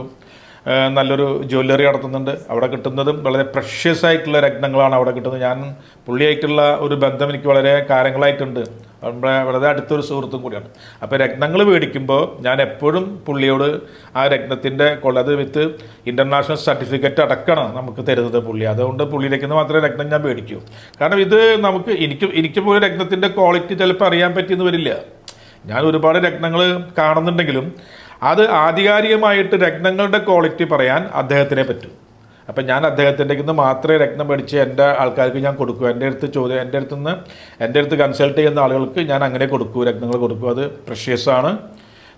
നല്ലൊരു ജ്വല്ലറി നടത്തുന്നുണ്ട്. അവിടെ കിട്ടുന്നതും വളരെ പ്രഷ്യസ് ആയിട്ടുള്ള രത്നങ്ങളാണ് അവിടെ കിട്ടുന്നത്. ഞാൻ പുള്ളിയായിട്ടുള്ള ഒരു ബന്ധം എനിക്ക് വളരെ കാലങ്ങളായിട്ടുണ്ട്. വളരെ അടുത്തൊരു സുഹൃത്തും കൂടിയാണ്. അപ്പോൾ രത്നങ്ങൾ മേടിക്കുമ്പോൾ ഞാൻ എപ്പോഴും പുള്ളിയോട് ആ രത്നത്തിൻ്റെ അത് വിത്ത് ഇൻ്റർനാഷണൽ സർട്ടിഫിക്കറ്റ് അടക്കമാണ് നമുക്ക് തരുന്നത് പുള്ളി. അതുകൊണ്ട് പുള്ളിയിലേക്ക് മാത്രമേ രത്നം ഞാൻ മേടിക്കൂ. കാരണം ഇത് നമുക്ക് എനിക്ക് പോലും രത്നത്തിൻ്റെ ക്വാളിറ്റി ചിലപ്പോൾ അറിയാൻ പറ്റിയെന്ന് വരില്ല. ഞാൻ ഒരുപാട് രത്നങ്ങൾ കാണുന്നുണ്ടെങ്കിലും അത് ആധികാരികമായിട്ട് രത്നങ്ങളുടെ ക്വാളിറ്റി പറയാൻ അദ്ദേഹത്തിനെ പറ്റും. അപ്പം ഞാൻ അദ്ദേഹത്തിൻ്റെ നിന്ന് മാത്രമേ രത്നം പഠിച്ച് എൻ്റെ ആൾക്കാർക്ക് ഞാൻ കൊടുക്കൂ. എൻ്റെ അടുത്ത് കൺസൾട്ട് ചെയ്യുന്ന ആളുകൾക്ക് ഞാൻ അങ്ങനെ കൊടുക്കൂ, രത്നങ്ങൾ കൊടുക്കൂ. അത് പ്രഷ്യസ് ആണ്.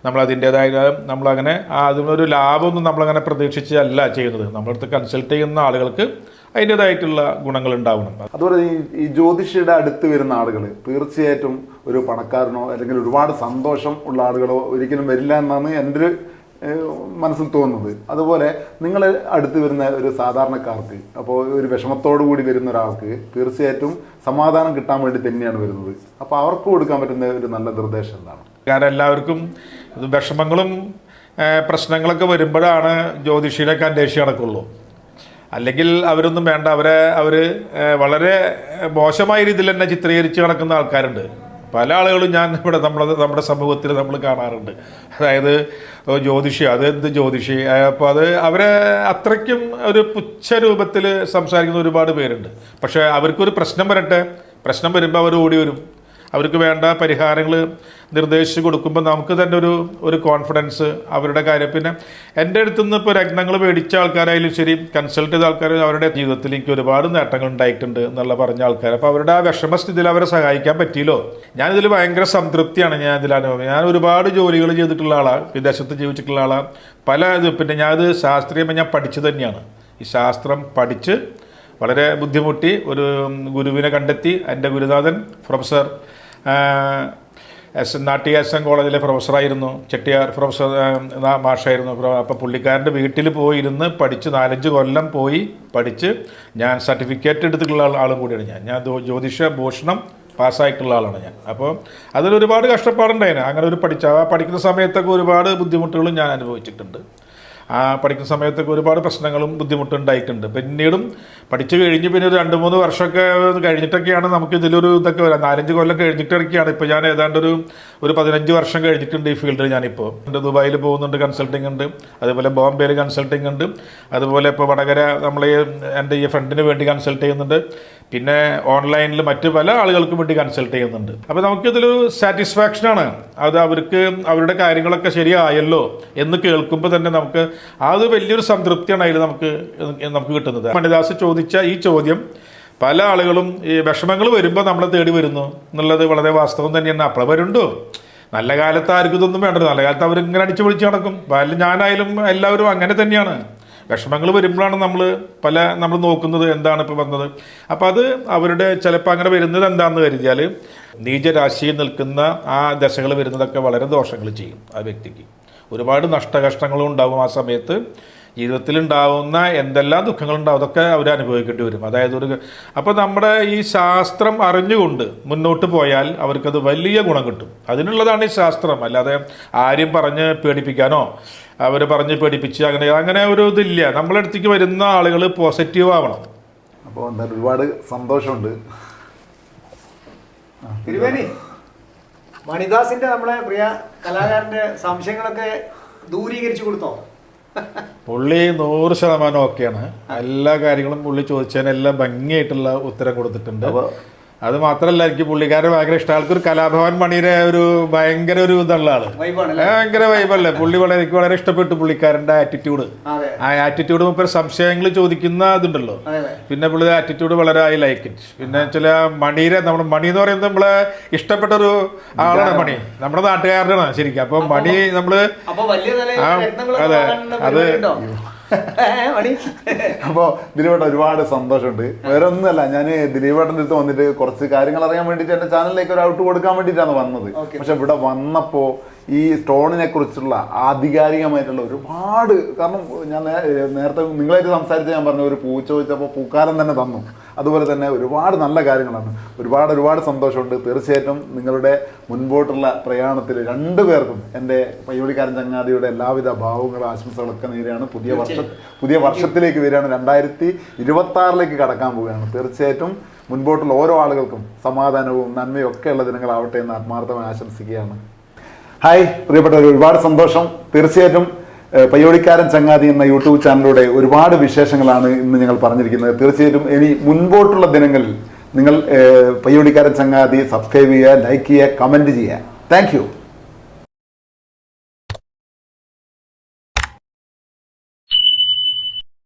നമ്മളതിൻ്റേതായ നമ്മളങ്ങനെ അതിനൊരു ലാഭമൊന്നും നമ്മളങ്ങനെ പ്രതീക്ഷിച്ചല്ല ചെയ്യുന്നത്. നമ്മളടുത്ത് കൺസൾട്ട് ചെയ്യുന്ന ആളുകൾക്ക് അതിൻ്റേതായിട്ടുള്ള ഗുണങ്ങൾ ഉണ്ടാവണം. അതുപോലെ ഈ ജ്യോതിഷിയുടെ അടുത്ത് വരുന്ന ആളുകൾ തീർച്ചയായിട്ടും ഒരു പണക്കാരനോ അല്ലെങ്കിൽ ഒരുപാട് സന്തോഷം ഉള്ള ആളുകളോ ഒരിക്കലും വരില്ല എന്നാണ് എൻ്റെ ഒരു മനസ്സിൽ തോന്നുന്നത്. അതുപോലെ നിങ്ങൾ അടുത്ത് വരുന്ന ഒരു സാധാരണക്കാർക്ക്, അപ്പോൾ ഒരു വിഷമത്തോടു കൂടി വരുന്ന ഒരാൾക്ക് തീർച്ചയായിട്ടും സമാധാനം കിട്ടാൻ വേണ്ടി തന്നെയാണ് വരുന്നത്. അപ്പോൾ അവർക്ക് കൊടുക്കാൻ പറ്റുന്ന ഒരു നല്ല നിർദ്ദേശം എന്താണ്? കാരണം എല്ലാവർക്കും വിഷമങ്ങളും പ്രശ്നങ്ങളൊക്കെ വരുമ്പോഴാണ് ജ്യോതിഷിയിലൊക്കെ അന്വേഷിച്ച് നടക്കുള്ളൂ. അല്ലെങ്കിൽ അവരൊന്നും വേണ്ട, അവർ വളരെ മോശമായ രീതിയിൽ തന്നെ ചിത്രീകരിച്ച് നടക്കുന്ന ആൾക്കാരുണ്ട്. പല ആളുകളും ഞാൻ ഇവിടെ നമ്മുടെ സമൂഹത്തിൽ നമ്മൾ കാണാറുണ്ട്. അതായത് ജ്യോതിഷി, അതെന്ത് ജ്യോതിഷി, അപ്പോൾ അവരെ അത്രയ്ക്കും ഒരു പുച്ഛ രൂപത്തിൽ സംസാരിക്കുന്ന ഒരുപാട് പേരുണ്ട്. പക്ഷേ അവർക്കൊരു പ്രശ്നം വരട്ടെ, പ്രശ്നം വരുമ്പോൾ അവർ ഓടി വരും. അവർക്ക് വേണ്ട പരിഹാരങ്ങൾ നിർദ്ദേശിച്ച് കൊടുക്കുമ്പോൾ നമുക്ക് തന്നെ ഒരു കോൺഫിഡൻസ് അവരുടെ കാര്യം. പിന്നെ എൻ്റെ അടുത്ത് നിന്ന് ഇപ്പോൾ രത്നങ്ങൾ മേടിച്ച ആൾക്കാരായാലും ശരി, കൺസൾട്ട് ചെയ്ത ആൾക്കാർ അവരുടെ ജീവിതത്തിൽ എനിക്ക് ഒരുപാട് നേട്ടങ്ങൾ ഉണ്ടായിട്ടുണ്ട് എന്നുള്ള പറഞ്ഞ ആൾക്കാർ. അപ്പോൾ അവരുടെ ആ വിഷമസ്ഥിതിയിൽ അവരെ സഹായിക്കാൻ പറ്റിയല്ലോ. ഞാനിതിൽ ഭയങ്കര സംതൃപ്തിയാണ്. ഞാൻ ഒരുപാട് ജോലികൾ ചെയ്തിട്ടുള്ള ആളാണ്, വിദേശത്ത് ജീവിച്ചിട്ടുള്ള ആളാണ്. പിന്നെ ഞാനത് ശാസ്ത്രീയമായി ഞാൻ പഠിച്ചു തന്നെയാണ്. ഈ ശാസ്ത്രം പഠിച്ച് വളരെ ബുദ്ധിമുട്ടി ഒരു ഗുരുവിനെ കണ്ടെത്തി. എൻ്റെ ഗുരുനാഥൻ പ്രൊഫസർ നാട്ടി SM കോളേജിലെ പ്രൊഫസറായിരുന്നു, ചെട്ടിയാർ പ്രൊഫസർ മാഷായിരുന്നു. അപ്പോൾ പുള്ളിക്കാരൻ്റെ വീട്ടിൽ പോയിരുന്ന് പഠിച്ച് 4-5 കൊല്ലം പോയി പഠിച്ച് ഞാൻ സർട്ടിഫിക്കറ്റ് എടുത്തിട്ടുള്ള ആളും കൂടിയാണ് ഞാൻ ജ്യോതിഷ ഭൂഷണം പാസ്സായിട്ടുള്ള ആളാണ് ഞാൻ. അപ്പോൾ അതിലൊരുപാട് കഷ്ടപ്പാടുണ്ടായിരുന്നു. അങ്ങനെ പഠിക്കുന്ന സമയത്തൊക്കെ ഒരുപാട് ബുദ്ധിമുട്ടുകളും ഞാൻ അനുഭവിച്ചിട്ടുണ്ട്. പഠിക്കുന്ന സമയത്തൊക്കെ ഒരുപാട് പ്രശ്നങ്ങളും ബുദ്ധിമുട്ടുണ്ടായിട്ടുണ്ട്. പിന്നീടും പഠിച്ചു കഴിഞ്ഞ് പിന്നെ ഒരു 2-3 വർഷമൊക്കെ കഴിഞ്ഞിട്ടൊക്കെയാണ് നമുക്ക് ഇതിലൊരു ഇതൊക്കെ വരാം. 4-5 കൊല്ലം കഴിഞ്ഞിട്ടൊക്കെയാണ്. ഇപ്പോൾ ഞാൻ ഏതാണ്ട് ഒരു 15 വർഷം കഴിഞ്ഞിട്ടുണ്ട് ഈ ഫീൽഡിൽ. ഞാനിപ്പോൾ ദുബായിൽ പോകുന്നുണ്ട്, കൺസൾട്ടിങ് ഉണ്ട്. അതുപോലെ ബോംബെയിൽ കൺസൾട്ടിങ് ഉണ്ട്. അതുപോലെ ഇപ്പോൾ വടകര എൻ്റെ ഈ ഫ്രണ്ടിന് വേണ്ടി കൺസൾട്ട് ചെയ്യുന്നുണ്ട്. പിന്നെ ഓൺലൈനിൽ മറ്റ് പല ആളുകൾക്കും വേണ്ടി കൺസൾട്ട് ചെയ്യുന്നുണ്ട്. അപ്പോൾ നമുക്കിതിലൊരു സാറ്റിസ്ഫാക്ഷനാണ്. അത് അവരുടെ കാര്യങ്ങളൊക്കെ ശരിയായല്ലോ എന്ന് കേൾക്കുമ്പോൾ തന്നെ നമുക്ക് അത് വലിയൊരു സംതൃപ്തിയാണ് അതിൽ നമുക്ക് കിട്ടുന്നത്. മണിദാസ് ചോദിച്ച ഈ ചോദ്യം പല ആളുകളും ഈ വിഷമങ്ങൾ വരുമ്പോൾ നമ്മളെ തേടി വരുന്നു എന്നുള്ളത് വളരെ വാസ്തവം തന്നെയാണ്. അപ്പോൾ വരുന്നുണ്ടോ? നല്ല കാലത്ത് ആർക്കും ഇതൊന്നും വേണ്ടല്ലോ. നല്ല കാലത്ത് അവരിങ്ങനെ അടിച്ചു പൊളിച്ച് നടക്കും. ഞാനായാലും എല്ലാവരും അങ്ങനെ തന്നെയാണ്. വിഷമങ്ങൾ വരുമ്പോഴാണ് നമ്മൾ നോക്കുന്നത് എന്താണ് ഇപ്പോൾ വന്നത്. അപ്പോൾ അത് അവരുടെ ചിലപ്പോൾ അങ്ങനെ വരുന്നത് എന്താണെന്ന് കരുതിയാൽ നീചരാശിയിൽ നിൽക്കുന്ന ആ ദശകൾ വരുന്നതൊക്കെ വളരെ ദോഷങ്ങൾ ചെയ്യും ആ വ്യക്തിക്ക്. ഒരുപാട് നഷ്ടകഷ്ടങ്ങളും ഉണ്ടാകും ആ സമയത്ത്. ജീവിതത്തിലുണ്ടാവുന്ന എന്തെല്ലാം ദുഃഖങ്ങളുണ്ടാവും അതൊക്കെ അവർ അനുഭവിക്കേണ്ടി വരും. അതായത് അപ്പോൾ നമ്മുടെ ഈ ശാസ്ത്രം അറിഞ്ഞുകൊണ്ട് മുന്നോട്ട് പോയാൽ അവർക്കത് വലിയ ഗുണം കിട്ടും. അതിനുള്ളതാണ് ഈ ശാസ്ത്രം. അല്ലാതെ ആരും പറഞ്ഞ് പേടിപ്പിക്കാനോ അവർ പറഞ്ഞ് പേടിപ്പിച്ച് അങ്ങനെ ഒരു ഇതില്ല. നമ്മളെ അടുത്തേക്ക് വരുന്ന ആളുകൾ പോസിറ്റീവ് ആവണം. അപ്പോൾ എന്തായാലും ഒരുപാട് സന്തോഷമുണ്ട്. തിരുവേനി, മണിദാസിന്റെ നമ്മളെ പ്രിയ കലാകാരന്റെ സംശയങ്ങളൊക്കെ ദൂരീകരിച്ചു കൊടുത്തോ? പുള്ളി 100% ഓക്കെയാണ്. എല്ലാ കാര്യങ്ങളും പുള്ളി ചോദിച്ചതിനെല്ലാം ഭംഗിയായിട്ടുള്ള ഉത്തരം കൊടുത്തിട്ടുണ്ട്. അത് മാത്രമല്ല, എനിക്ക് പുള്ളിക്കാരൻ ഭയങ്കര ഇഷ്ടം. ആൾക്കൊരു കലാഭവൻ മണിയുടെ ഒരു ഭയങ്കര ഒരു ഇതുള്ള ആള്, ഭയങ്കര വൈബല്ലേ പുള്ളി. എനിക്ക് വളരെ ഇഷ്ടപ്പെട്ടു പുള്ളിക്കാരൻ്റെ ആറ്റിറ്റ്യൂഡ്. ആ ആറ്റിറ്റ്യൂഡ് മുമ്പ് സംശയങ്ങൾ ചോദിക്കുന്ന ഇതുണ്ടല്ലോ, പിന്നെ പുള്ളി ആറ്റിറ്റ്യൂഡ് വളരെ ഐ ലൈക്ക് ഇറ്റ്. പിന്നെ ചില മണിയുടെ നമ്മുടെ മണി എന്ന് പറയുന്നത് നമ്മളെ ഇഷ്ടപ്പെട്ട ഒരു ആളാണ് മണി, നമ്മുടെ നാട്ടുകാരനാണ് ശരിക്കും. അപ്പം മണി നമ്മള് അതെ അത് അപ്പോൾ ദിലീപേട്ടൻ ഒരുപാട് സന്തോഷമുണ്ട്. വേറെ ഒന്നുമല്ല, ഞാൻ ദിലീപേട്ടൻ്റെ അടുത്ത് വന്നിട്ട് കുറച്ച് കാര്യങ്ങൾ അറിയാൻ വേണ്ടിയിട്ട് എൻ്റെ ചാനലിലേക്ക് ഒരു ഔട്ട് കൊടുക്കാൻ വേണ്ടിയിട്ടാണ് വന്നത്. പക്ഷെ ഇവിടെ വന്നപ്പോൾ ഈ സ്റ്റോണിനെ കുറിച്ചുള്ള ആധികാരികമായിട്ടുള്ള ഒരുപാട്, കാരണം ഞാൻ നേരത്തെ നിങ്ങളായിട്ട് സംസാരിച്ച് ഞാൻ പറഞ്ഞു, ഒരു പൂ ചോദിച്ചപ്പോൾ പൂക്കാലം തന്നെ തന്നു. അതുപോലെ തന്നെ ഒരുപാട് നല്ല കാര്യങ്ങളാണ്. ഒരുപാട് സന്തോഷമുണ്ട്. തീർച്ചയായിട്ടും നിങ്ങളുടെ മുൻപോട്ടുള്ള പ്രയാണത്തിൽ രണ്ടുപേർക്കും എൻ്റെ പയ്യോളിക്കാരൻ ചങ്ങാതിയുടെ എല്ലാവിധ ഭാവങ്ങളും ആശംസകളൊക്കെ നേരെയാണ്. പുതിയ വർഷത്തിലേക്ക് വരികയാണ്, 2026 കടക്കാൻ പോവുകയാണ്. തീർച്ചയായിട്ടും മുൻപോട്ടുള്ള ഓരോ ആളുകൾക്കും സമാധാനവും നന്മയും ഒക്കെ ഉള്ള ദിനങ്ങളാവട്ടെ എന്ന് ആത്മാർത്ഥമായി ആശംസിക്കുകയാണ്. ഹായ് പ്രിയപ്പെട്ടവർ, ഒരുപാട് സന്തോഷം. തീർച്ചയായിട്ടും പയ്യോളിക്കാരൻ ചങ്ങാതി എന്ന യൂട്യൂബ് ചാനലിലൂടെ ഒരുപാട് വിശേഷങ്ങളാണ് ഇന്ന് ഞങ്ങൾ പറഞ്ഞിരിക്കുന്നത്. തീർച്ചയായിട്ടും ഇനി മുൻപോട്ടുള്ള ദിനങ്ങളിൽ നിങ്ങൾ പയ്യോളിക്കാരൻ ചങ്ങാതി സബ്സ്ക്രൈബ് ചെയ്യുക, ലൈക്ക് ചെയ്യുക, കമൻറ്റ് ചെയ്യുക. Thank you.